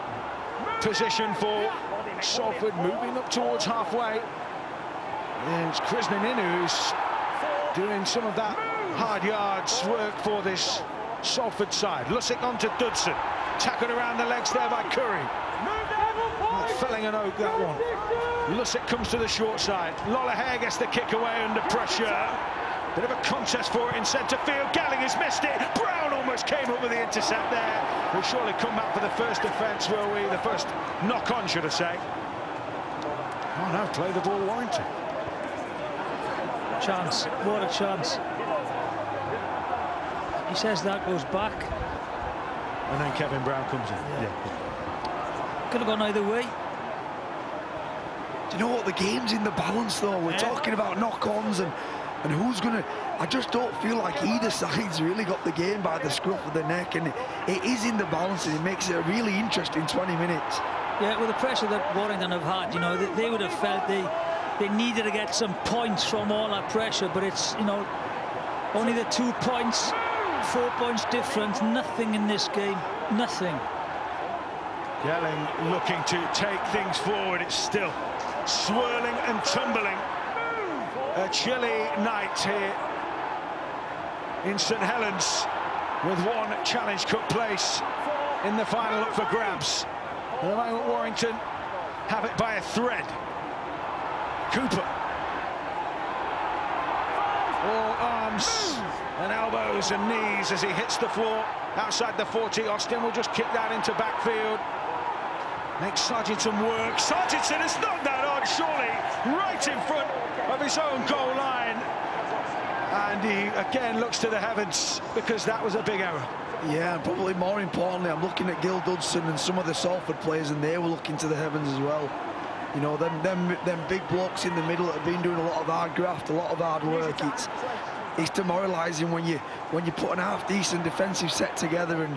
position for Salford, moving up towards halfway. There's Krishnaninu who's doing some of that hard yards work for this Salford side. Lussick onto Dudson, tackled around the legs there by Curry. Felling an oak, that one. Lussick comes to the short side. Lollahair gets the kick away under pressure. Bit of a contest for it in centre field. Galling has missed it. Brown almost came up with the intercept there. We'll surely come back for the first defence, will we? The first knock-on, should I say. Oh no, play the ball, Warrington. Chance, what a chance. He says that goes back. And then Kevin Brown comes in. Yeah. Could have gone either way. Do you know what? The game's in the balance, though. We're talking about knock-ons and who's going to... I just don't feel like either side's really got the game by the scruff of the neck, and it is in the balance, and it makes it a really interesting 20 minutes. Yeah, with the pressure that Warrington have had, you know, they would have felt they needed to get some points from all that pressure, but it's, you know, only the 2 points, 4 points difference, nothing in this game, nothing. Gelling looking to take things forward. It's still swirling and tumbling. A chilly night here in St Helens, with one Challenge Cup place in the final up for grabs. At the moment, Warrington have it by a thread. Cooper. All arms and elbows and knees as he hits the floor outside the 40. Austin will just kick that into backfield. Makes Sargentson work. Sargentson has knocked that on, surely, right in front of his own goal line. And he again looks to the heavens because that was a big error. Yeah, and probably more importantly, I'm looking at Gil Dudson and some of the Salford players, and they were looking to the heavens as well. You know, them big blokes in the middle that have been doing a lot of hard graft, a lot of hard work. It's demoralising when you put an half-decent defensive set together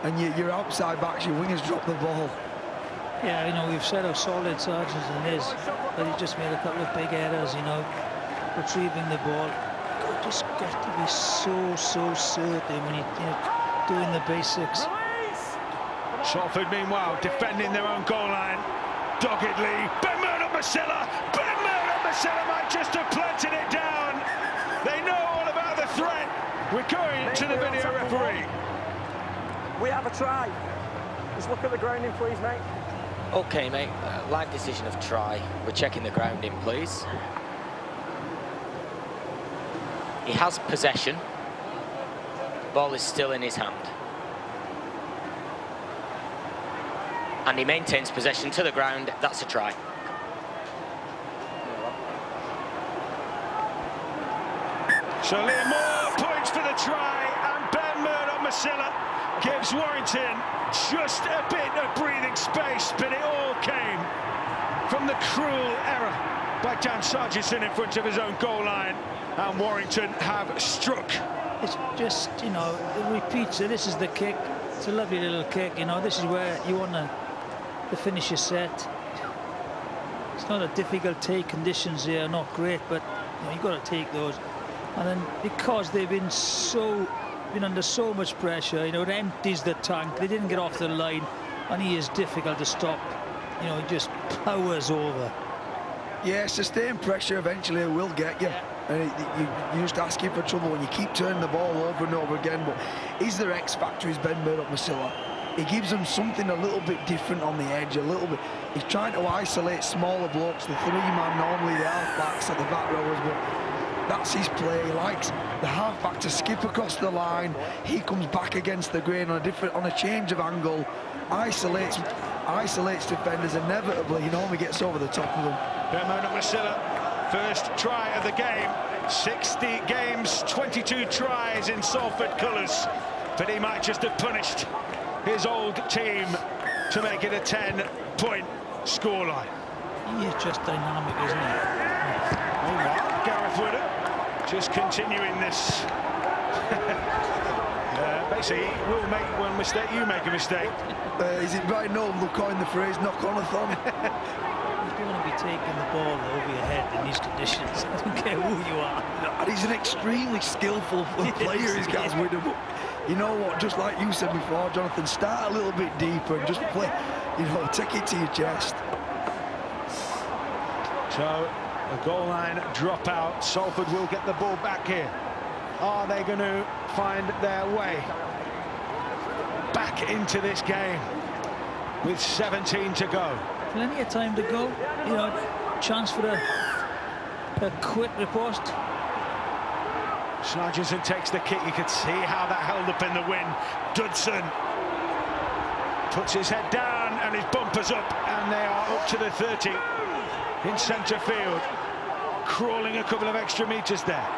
and your outside backs, your wingers drop the ball. Yeah, you know, we've said how solid Sargentson is, but he just made a couple of big errors, you know, retrieving the ball. God, just got to be so certain when you're doing the basics. Salford, meanwhile, defending their own goal line doggedly. Ben Murdoch-Masila might just have planted it down. They know all about the threat. We're going to the video referee. We have a try. Just look at the grounding, please, mate. OK, mate. Live decision of try. We're checking the grounding, please. He has possession. Ball is still in his hand. And he maintains possession to the ground. That's a try. So Liam Moore points for the try, and Ben Murdoch-Masila gives Warrington just a bit of breathing space, but it all came from the cruel error by Dan Sargentson in front of his own goal line, and Warrington have struck. It's just, you know, it repeats. So this is the kick. It's a lovely little kick. You know, this is where you want to finish your set. It's not a difficult take. Conditions here are not great, but you know, you've got to take those. And then because they've been under so much pressure, you know, it empties the tank. They didn't get off the line, and he is difficult to stop. You know, he just powers over. Yeah, sustained pressure eventually will get you. And you're just asking for trouble when you keep turning the ball over and over again. But is their X factor is Ben Murdoch-Masila. He gives them something a little bit different on the edge, a little bit. He's trying to isolate smaller blokes, the three-man, normally the half-backs at the back rowers, but that's his play. He likes the half-back to skip across the line. He comes back against the grain on a change of angle, isolates defenders inevitably. He normally gets over the top of them. Ben Murdoch-Masila, first try of the game. 60 games, 22 tries in Salford colours, but he might just have punished his old team to make it a 10-point scoreline. He is just dynamic, isn't he? Meanwhile, Gareth Wood just continuing this. Basically, we'll make one mistake, you make a mistake. Is it right? No, they'll coin the phrase, knock on a thumb. He's going to be taking the ball over your head in these conditions. I don't care who you are. And he's an extremely skillful player, this guy's Wood. You know what, just like you said before, Jonathan, start a little bit deeper and just play, you know, take it to your chest. So, a goal line dropout. Salford will get the ball back here. Are they going to find their way back into this game with 17 to go? Plenty of time to go. You know, chance for a quick riposte. Sargentson takes the kick. You could see how that held up in the wind. Dudson puts his head down and his bumpers up, and they are up to the 30 in centre field, crawling a couple of extra metres there.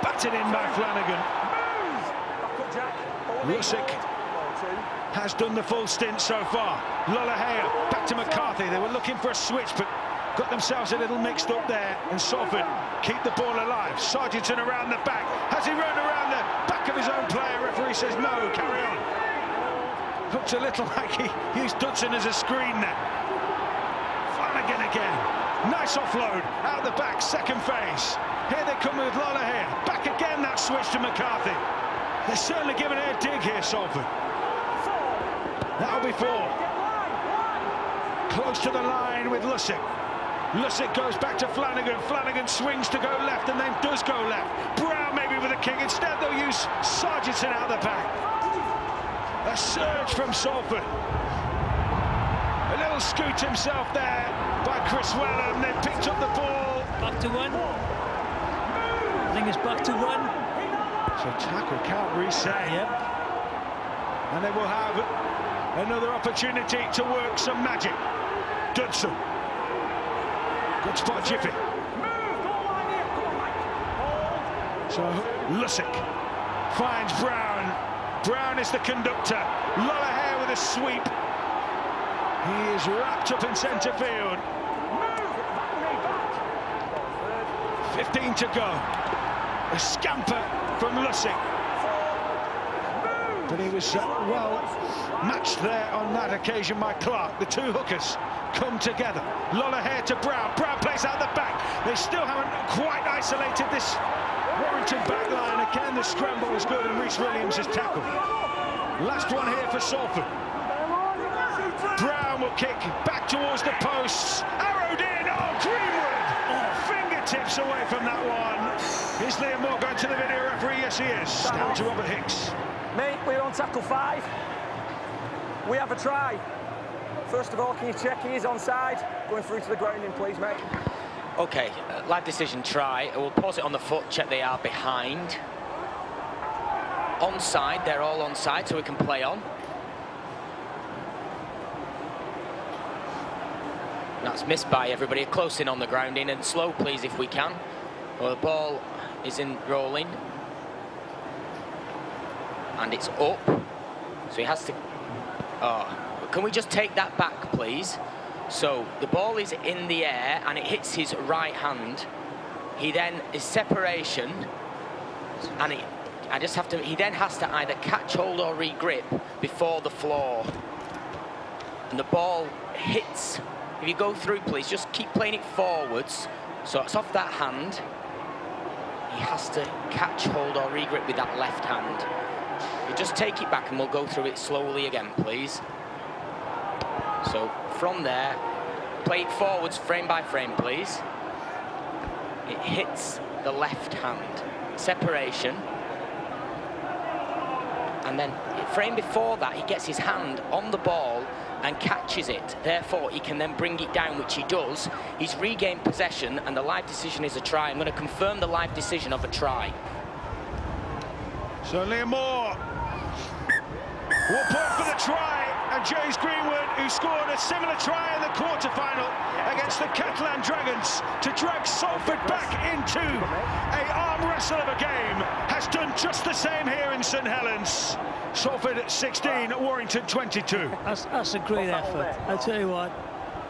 Batted in by Flanagan. Lusick has done the full stint so far. Lollahea back to McCarthy. They were looking for a switch, but got themselves a little mixed up there, and Salford keep the ball alive. Sargentson around the back. Has he run around the back of his own player? Referee says no, carry on. Looks a little like he used Dudson as a screen there. Flanagan again. Nice offload out the back, second phase. Here they come with Lollahea. Back again, that switch to McCarthy. They're certainly giving it a dig here, Salford. That'll be 4. Close to the line with Lusick. Lusick goes back to Flanagan. Flanagan swings to go left and then does go left. Brown maybe with a kick. Instead they'll use Sargentson out the back. A surge from Salford. A little scoot himself there by Chris Wellham. They picked up the ball. Back to 1. I think it's back to 1. So tackle can't reset. Yep. And they will have another opportunity to work some magic. Dudson. Good spot, Jiffy. So Lusick finds Brown. Brown is the conductor. Lollahea with a sweep. He is wrapped up in centre field. 15 to go. A scamper from Lusick. But he was well matched there on that occasion by Clark. The two hookers come together. Lollahea to Brown. Brown plays out the back. They still haven't quite isolated this Warrington back line. Again, the scramble was good, and Rhys Williams is tackled. Last one here for Salford. Brown will kick back towards the posts. Arrowed in. Oh, Greenwood! Fingertips away from that one. Is Liam Moore going to the video referee? Yes, he is. Down to Robert Hicks. Mate, we're on tackle 5. We have a try. First of all, can you check he is onside? Going through to the grounding, please, mate. OK, live decision try. We'll pause it on the foot, check they are behind. Onside, they're all onside, so we can play on. That's missed by everybody. Close in on the grounding, and slow, please, if we can. Well, the ball is in rolling. And it's up. So he has to... Oh, can we just take that back, please? So the ball is in the air and it hits his right hand. He then is separation. And he then has to either catch hold or re-grip before the floor. And the ball hits. If you go through, please, just keep playing it forwards. So it's off that hand. He has to catch hold or re-grip with that left hand. You just take it back and we'll go through it slowly again, please. So from there, play it forwards frame by frame, please. It hits the left hand. Separation. And then frame before that, he gets his hand on the ball and catches it. Therefore, he can then bring it down, which he does. He's regained possession, and the live decision is a try. I'm going to confirm the live decision of a try. So Liam Moore will point for the try, and James Greenwood, who scored a similar try in the quarter-final against the Catalan Dragons to drag Salford back into an arm wrestle of a game, has done just the same here in St Helens. Salford 16, Warrington 22. That's a great effort. I'll tell you what,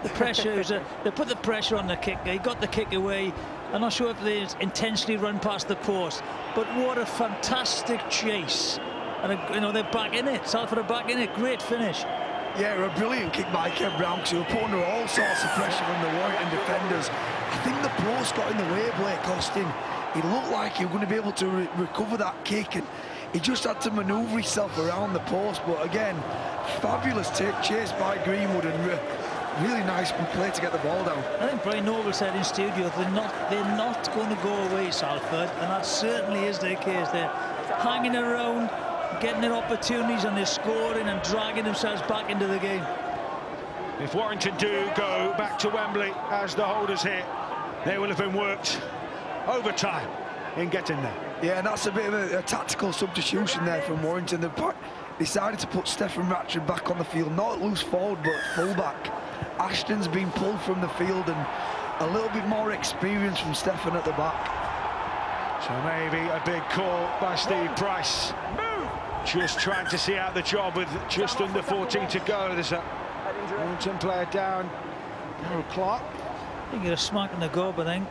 the pressure is they put the pressure on the kicker. He got the kick away. I'm not sure if they intentionally run past the post, but what a fantastic chase. And you know, they're back in it. Salford are back in it. Great finish. Yeah, a brilliant kick by Kev Brown, because he was put under all sorts of pressure from the Warrington defenders. I think the post got in the way of Blake Costin. He looked like he was going to be able to recover that kick, and he just had to manoeuvre himself around the post. But again, fabulous chase by Greenwood, and really nice play to get the ball down. I think Brian Noble said in studio they're not going to go away, Salford, and that certainly is their case. They're hanging around, getting their opportunities, and they're scoring and dragging themselves back into the game. If Warrington do go back to Wembley as the holders here, they will have been worked overtime in getting there. Yeah, and that's a bit of a tactical substitution there from Warrington. They decided to put Stefan Ratchford back on the field, not loose forward, but full-back. Ashton's been pulled from the field, and a little bit more experience from Stefan at the back. So maybe a big call by Steve Price. Just trying to see out the job with just under 14 to go. There's a Warrington player down. Darryl Clark. I think you're a smack in the gob, I think.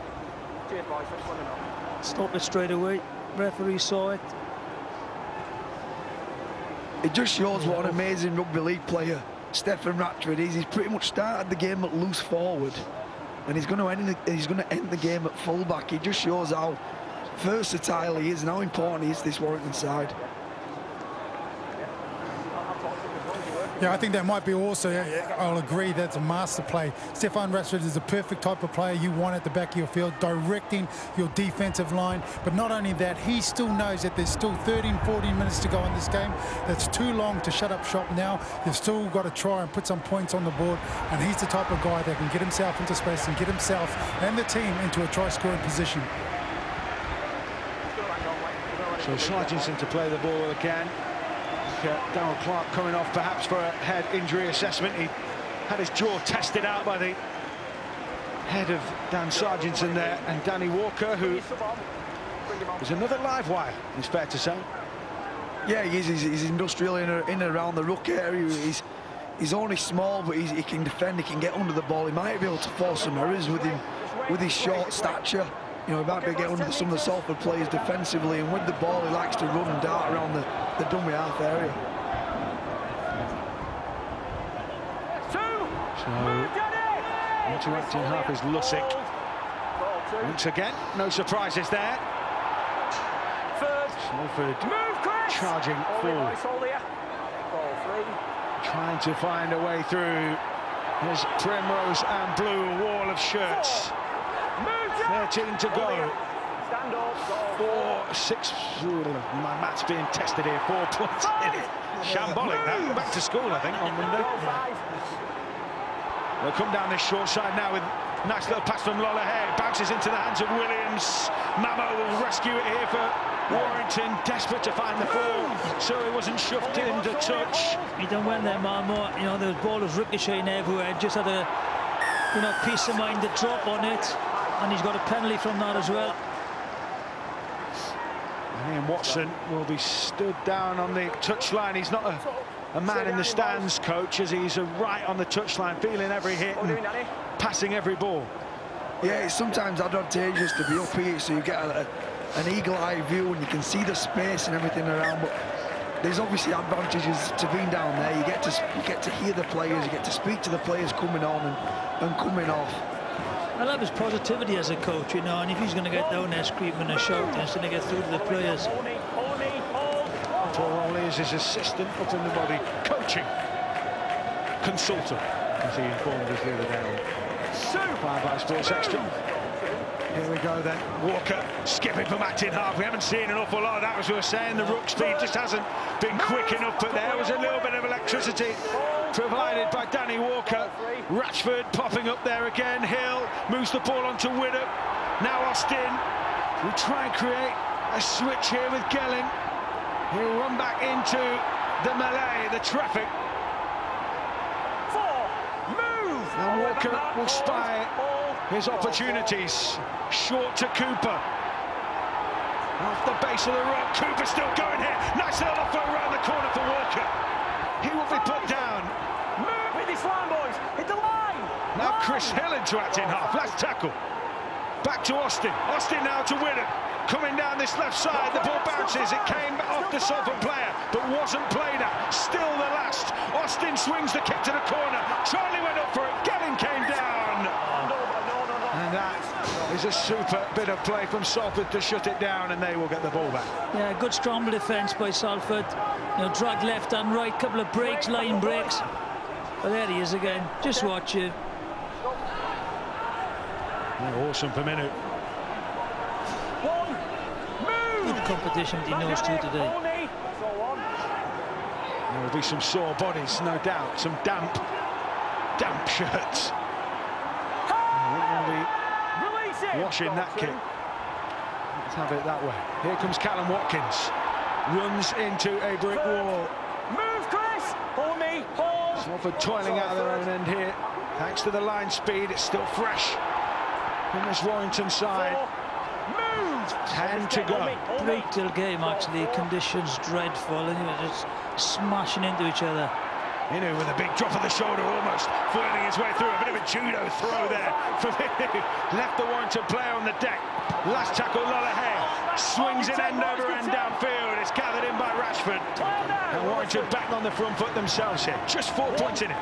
Stop it straight away. Referee saw it. It just shows what an amazing rugby league player Stefan Ratchford is. He's pretty much started the game at loose forward, and he's going to end the game at fullback. He just shows how versatile he is and how important he is to this Warrington side. Yeah, I think that might be also, I'll agree, that's a master play. Stefan Ratchford is the perfect type of player you want at the back of your field, directing your defensive line. But not only that, he still knows that there's still 13, 14 minutes to go in this game. That's too long to shut up shop now. You've still got to try and put some points on the board. And he's the type of guy that can get himself into space and get himself and the team into a try-scoring position. So Sargentson to play the ball again. Darryl Clark coming off perhaps for a head injury assessment. He had his jaw tested out by the head of Dan Sargentson there, and Danny Walker, who is another live wire, it's fair to say. Yeah, he is. He's industrial in and around the ruck area. He's only small, but he can defend, he can get under the ball. He might be able to force some errors with his short stature. You know, he might be able to get under some of the Salford players defensively, and with the ball he likes to run and dart around the dummy half area. So interacting half is Lussick. Once again, no surprises there. Salford charging forward, trying to find a way through his primrose and blue wall of shirts. 13 to go. 4, 6. My math's being tested here. 4 points in. Shambolic. That back to school, I think, on Monday. They'll come down this short side now with a nice little pass from Lollahay. Bounces into the hands of Williams. Mamo will rescue it here for Warrington, desperate to find the ball, so he wasn't shoved into touch. He done well there, Mamo. You know, the ball was ricocheting everywhere. Just had a, peace of mind to drop on it. And he's got a penalty from that as well. Ian Watson will be stood down on the touchline. He's not a man in the stands, coach, as he's right on the touchline, feeling every hit and passing every ball. Yeah, it's sometimes advantageous to be up here, so you get an eagle-eye view and you can see the space and everything around. But there's obviously advantages to being down there. You get to hear the players, you get to speak to the players coming on and coming off. I love his positivity as a coach, you know, and if he's going to get down there screaming and shouting, he's going to get through to the players. Paul Rowley is his assistant up in the body, coaching consultant, as he informed us the other day. By Sports Extra. Here we go then. Walker skipping from acting half. We haven't seen an awful lot of that, as we were saying. The rook speed just hasn't been quick enough, but there was a little bit of electricity provided by Danny Walker. Ratchford popping up there again. Hill moves the ball onto Widdop. Now Austin will try and create a switch here with Gelling. He'll run back into the melee, the traffic. And Walker will spy his opportunities. Short to Cooper. Off the base of the rock. Cooper still going here. Nice little offload around the corner for Walker. He will be put down. Move with this line, boys. Hit the line. Now Chris Hill into acting half. Last tackle. Back to Austin. Austin now to Widdop. Coming down this left side, the ball bounces. It came off the Salford player, but wasn't played at. Still the last. Austin swings the kick to the corner. Charlie went up for it. Gelling came down. And that is a super bit of play from Salford to shut it down, and they will get the ball back. Yeah, good scramble defence by Salford. You know, drag left and right, couple of breaks, line breaks. But there he is again. Just watch it. Yeah, awesome per minute. Good competition between those two today. There will be some sore bodies, no doubt. Some damp shirts. We're going to be washing that kick. Let's have it that way. Here comes Callum Watkins. Runs into a brick wall. Move, Chris! Hold me, hold! Salford toiling out of their own end here. Thanks to the line speed, it's still fresh from this Warrington side. 10 to go. Brutal game, actually. Conditions dreadful, and he was just smashing into each other. Inu with a big drop of the shoulder, almost flirting his way through. A bit of a judo throw there from Inu. Left the Warrington player on the deck. Last tackle, Lollahey. Swings it end over end downfield. It's gathered in by Rashford. And Warrington back on the front foot themselves here. Just 4 points in it.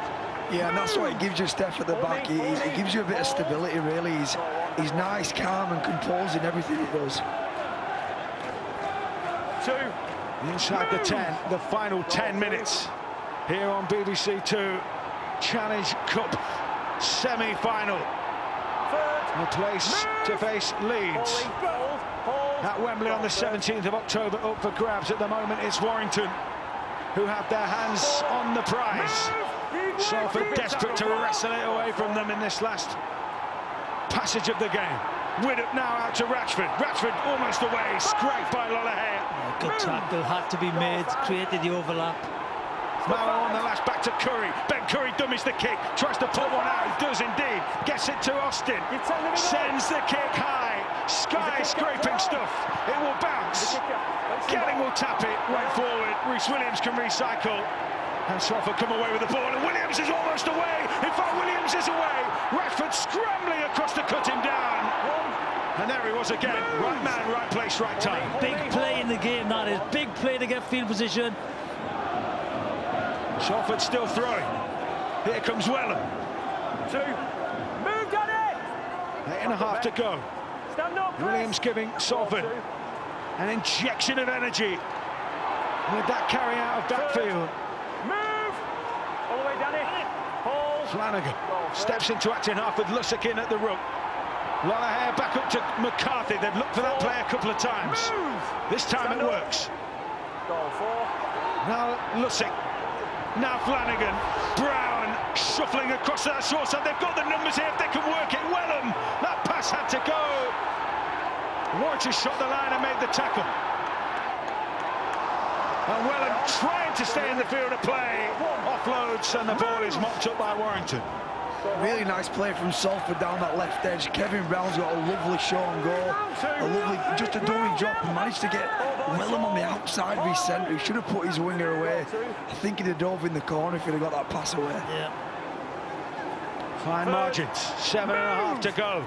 Yeah, and that's what it gives you, Steph, at the back. It gives you a bit of stability, really. He's nice, calm and composed in everything he does. Inside the 10, the final 10 minutes here on BBC Two. Challenge Cup semi-final. A place to face Leeds. At Wembley on the 17th of October, up for grabs. At the moment, it's Warrington who have their hands on the prize. Salford desperate to wrestle it away from them in this last passage of the game. Widdop now out to Ratchford. Ratchford almost away, scraped by Lollahey. Yeah, good tackle, had to be made, created the overlap. Mallow on the lash, back to Curry. Ben Curry dummies the kick, tries to put one out, he does indeed. Gets it to Austin, sends the kick high. Sky-scraping stuff, it will bounce. Gelling will tap it, went forward. Rhys Williams can recycle. And Salford come away with the ball, and Williams is almost away. In fact, Williams is away. Rashford scrambling across to cut him down. And there he was again. Right man, right place, right time. Big play in the game, that is. Big play to get field position. Salford still throwing. Here comes Wellham. Move, Danny! 8.5 to go. Stand up, Chris. Williams giving Salford an injection of energy with that carry out of backfield. Move! All the way, Danny. Hold. Flanagan steps into acting half with Lussick in at the rook. Lollahey back up to McCarthy. They've looked for that play a couple of times. This time it works. Goal 4. Now Lussick. Now Flanagan. Brown shuffling across that short side. They've got the numbers here if they can work it. Wellham. That pass had to go. Warrington shot the line and made the tackle. And Wellham trying to stay in the field of play. Offloads and the ball is mopped up by Warrington. Really nice play from Salford down that left edge. Kevin Brown's got a lovely shot on goal. Just a dummy drop and managed to get Willem on the outside of his centre. He should have put his winger away. I think he'd have dove in the corner if he'd have got that pass away. Yeah. Fine margins, 7.5 to go.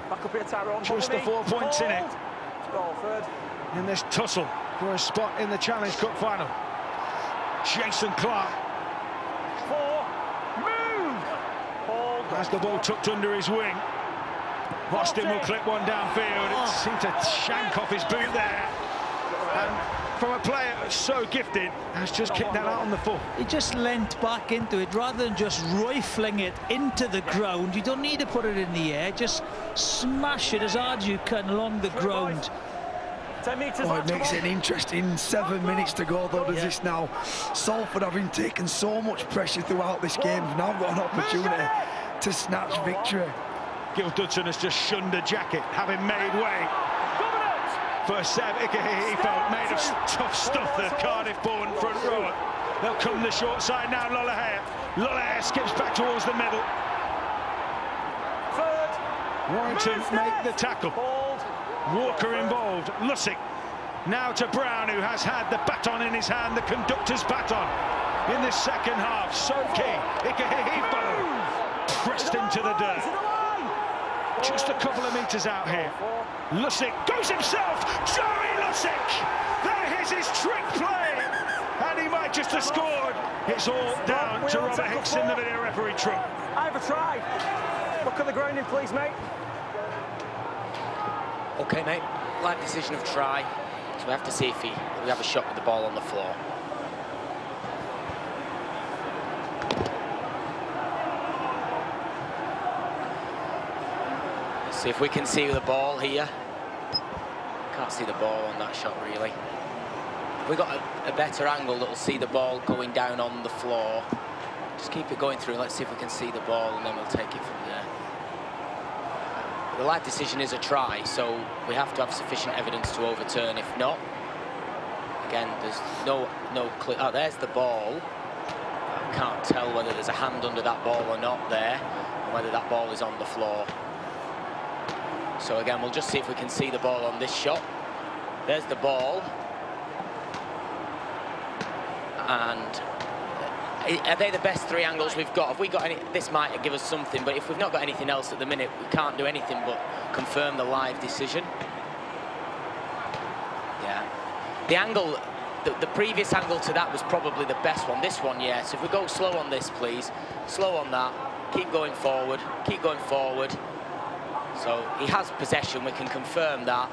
Just the 4 points in it. In this tussle for a spot in the Challenge Cup final. Jason Clark. Has the ball tucked under his wing. Austin will clip one downfield. It seemed to shank off his boot there. And from a player so gifted, has just kicked that out on the full. He just leant back into it rather than just rifling it into the ground. You don't need to put it in the air. Just smash it as hard as you can along the ground. Oh, it makes it an interesting 7 minutes to go, though, does this now? Salford, having taken so much pressure throughout this game, have now got an opportunity to snatch victory. Gil Dudson has just shunned a jacket, having made way for Seb Ikehefeld, made of tough stuff, the Cardiff-born front rower. They'll come the short side now, Lollahea. Lollahea skips back towards the middle. Warrington make the tackle. Walker involved. Lussick now to Brown, who has had the baton in his hand, the conductor's baton in the second half. So key. Ikehefeld pressed into the dirt. Just a couple of metres out here. Lussick goes himself. Joey Lussick. There is his trick play. And he might just have scored. It's all down to Robert Hickson, the video referee trump. I have a try. Look at the grounding, please, mate. OK, mate. Live decision of try. So we have to see if we have a shot with the ball on the floor. Let's see if we can see the ball here. Can't see the ball on that shot, really. We've got a better angle that will see the ball going down on the floor. Just keep it going through. Let's see if we can see the ball, and then we'll take it from there. The live decision is a try, so we have to have sufficient evidence to overturn. If not, again, there's no clear. Oh, there's the ball. I can't tell whether there's a hand under that ball or not there, and whether that ball is on the floor. So again, we'll just see if we can see the ball on this shot. There's the ball. And are they the best three angles we've got? Have we got any? This might give us something, but if we've not got anything else at the minute, we can't do anything but confirm the live decision. Yeah. The angle, the previous angle to that was probably the best one. This one, yes. If we go slow on this, please. Slow on that. Keep going forward. Keep going forward. So he has possession. We can confirm that.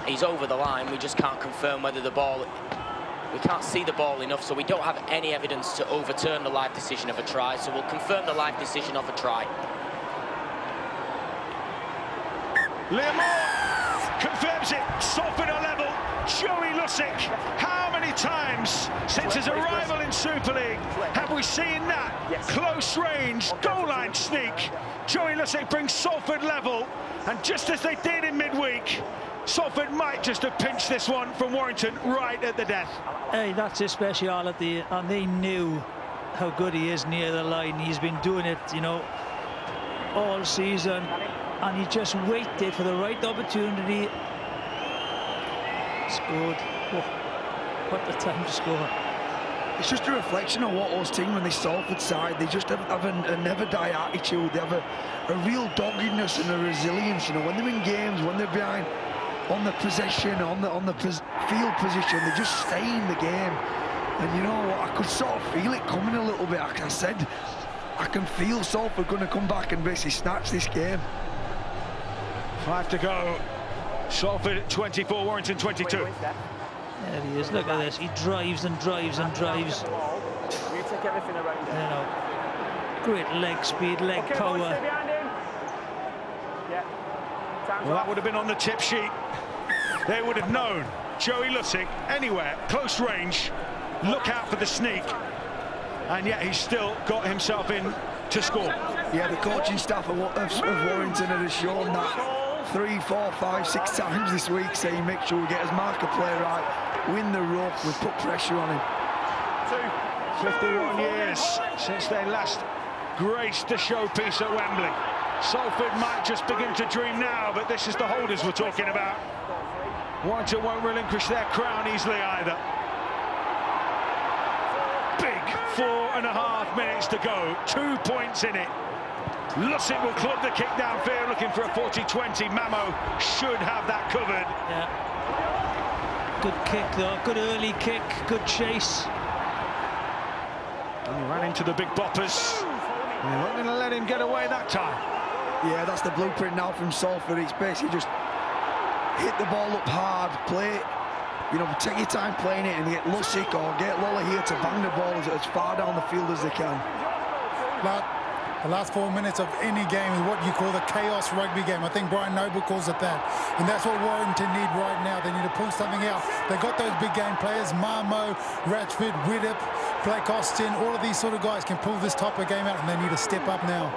He's over the line. We just can't confirm whether the ball... We can't see the ball enough, so we don't have any evidence to overturn the live decision of a try, so we'll confirm the live decision of a try. Liam Moore confirms it. Salford are level. Joey Lussick. How many times since his arrival in Super League have we seen that? Close range, goal line sneak. Joey Lussick brings Salford level, and just as they did in midweek, Salford might just have pinched this one from Warrington right at the death. Hey, that's his speciality, and they knew how good he is near the line. He's been doing it, you know, all season, and he just waited for the right opportunity. Scored. Oh, what the time to score. It's just a reflection of what us team on this Salford side. They just have a never-die attitude. They have a real doggedness and a resilience. You know, when they're in games, when they're behind on the possession, on the field position, they just stay in the game. And you know, I could sort of feel it coming a little bit. Like I said, I can feel Salford going to come back and basically snatch this game. 5 to go. Salford 24, Warrington 22. There he is. Look at this. He drives and drives and drives. You take everything around him. You know, great leg speed, leg power. Well, that would have been on the tip sheet. They would have known. Joey Lussick, anywhere, close range, look out for the sneak. And yet he's still got himself in to score. Yeah, the coaching staff of Warrington have shown that 3, 4, 5, 6 times this week, saying make sure we get his marker play right, win the ruck, we put pressure on him. 51 years since they last graced the showpiece at Wembley. Salford might just begin to dream now, but this is the holders we're talking about. Warrington won't relinquish their crown easily either. Big 4.5 minutes to go, 2 points in it. Lussick will club the kick downfield, looking for a 40-20. Mamo should have that covered. Yeah. Good kick though, good early kick, good chase. And he ran into the big boppers. They're not going to let him get away that time. Yeah, that's the blueprint now from Salford. It's basically just hit the ball up hard, play it, you know, take your time playing it and get Lussick or get Lola here to bang the ball as far down the field as they can. But the last 4 minutes of any game is what you call the chaos rugby game. I think Brian Noble calls it that. And that's what Warrington need right now. They need to pull something out. They've got those big game players, Mamo, Ratchford, Widdop, Blake Austin. All of these sort of guys can pull this type of game out, and they need to step up now.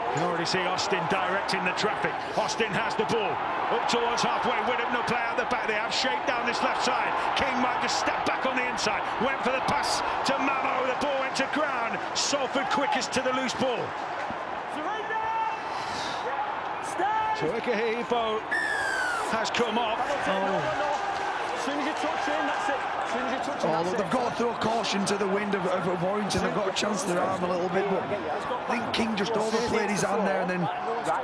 You can already see Austin directing the traffic. Austin has the ball. Up towards halfway. Widdop no play out the back. They have shape down this left side. King might just step back on the inside. Went for the pass to Mamo. The ball went to ground. Salford quickest to the loose ball. So Ikahipo has come off. As soon as you touch him, that's it. As soon as you touch him, that's They've got to throw caution to the wind of Warrington. They've got to chance their arm a little bit, but I think King just overplayed his hand there, and then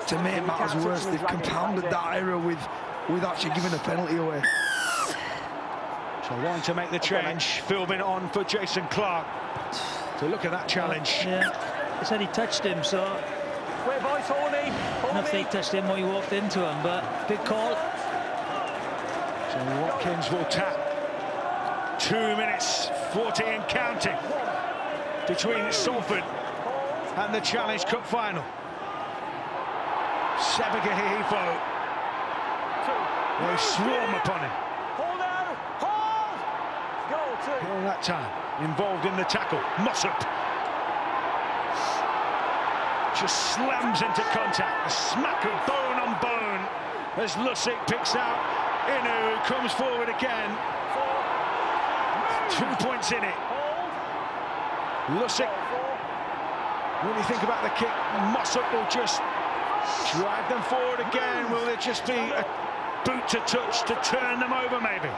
to make matters worse, they've compounded that error with actually giving a penalty away. So wanting to make the change, Philbin on for Jason Clark. So look at that challenge. Yeah, he said he touched him, so Wait, boys, hold me. I don't know if they touched him or he walked into him, but big call. So Watkins will tap. 2 minutes 40 and counting between Salford and the Challenge Cup final. Sebagahihifo. They swarm upon him. Hold on, hold! Go, two. All that time involved in the tackle. Mossop just slams into contact. A smack of bone on bone as Lussick picks out Inu, who comes forward again. 2 points in it. Lussick, when you think about the kick, Mossop will just drive them forward again. Will it just be a boot to touch to turn them over, maybe?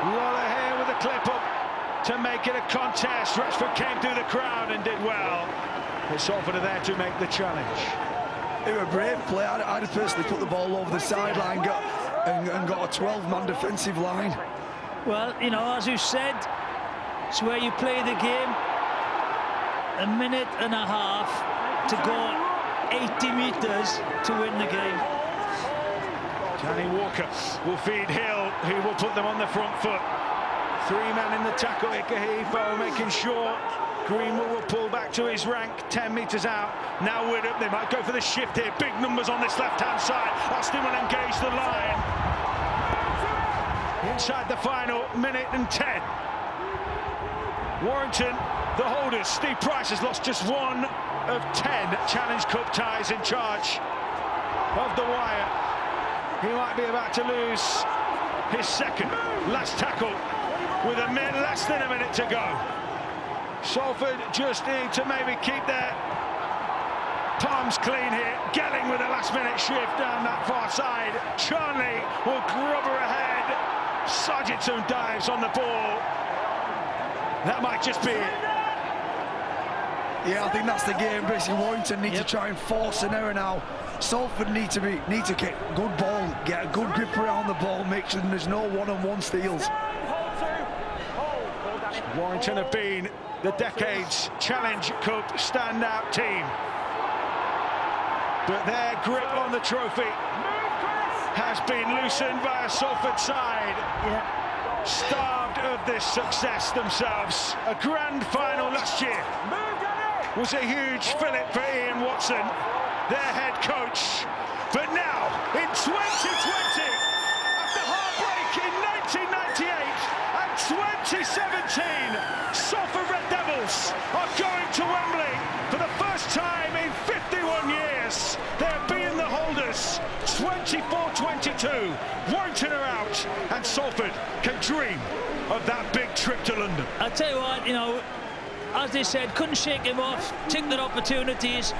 Lola here with a clip up to make it a contest. Ratchford came through the crowd and did well. But Salford are there to make the challenge. It was a brave play. I'd have personally put the ball over the sideline and got a 12-man defensive line. Well, you know, as you said, it's where you play the game. A minute and a half to go 80 metres to win the game. Johnny Walker will feed Hill, who will put them on the front foot. 3 men in the tackle. Ikahipo making sure Greenwood will pull back to his rank, 10 metres out. Now Widdop, they might go for the shift here. Big numbers on this left-hand side. Austin will engage the line. Inside the final minute and 10. Warrington, the holders. Steve Price has lost just 1 of 10 Challenge Cup ties in charge of the wire. He might be about to lose his second. Last tackle with less than a minute to go. Salford just need to maybe keep their palms clean here. Gelling with a last-minute shift down that far side. Charnley will grubber ahead. Sargentson dives on the ball. That might just be it. Yeah, I think that's the game. Basically, Warrington need to try and force an error now. Salford need to get good ball, get a good grip around the ball, make sure there's no one-on-one steals. Warrington have been the decade's Challenge Cup standout team. But their grip on the trophy has been loosened by a Salford side. Starved of this success themselves. A grand final last year was a huge fillip for Ian Watson, their head coach. But now, in 2020, after heartbreak in 1998 and 2017, Salford Red Devils are going to Wembley for the first time in 51 years. They're being the holders, 24-22. Warrington are out, and Salford can dream of that big trip to London. I'll tell you what, you know, as they said, couldn't shake him off, take their opportunities.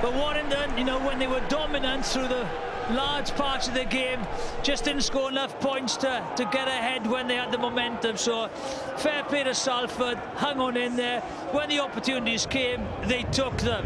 But Warrington, you know, when they were dominant through the large parts of the game, just didn't score enough points to get ahead when they had the momentum. So fair play to Salford, hung on in there. When the opportunities came, they took them.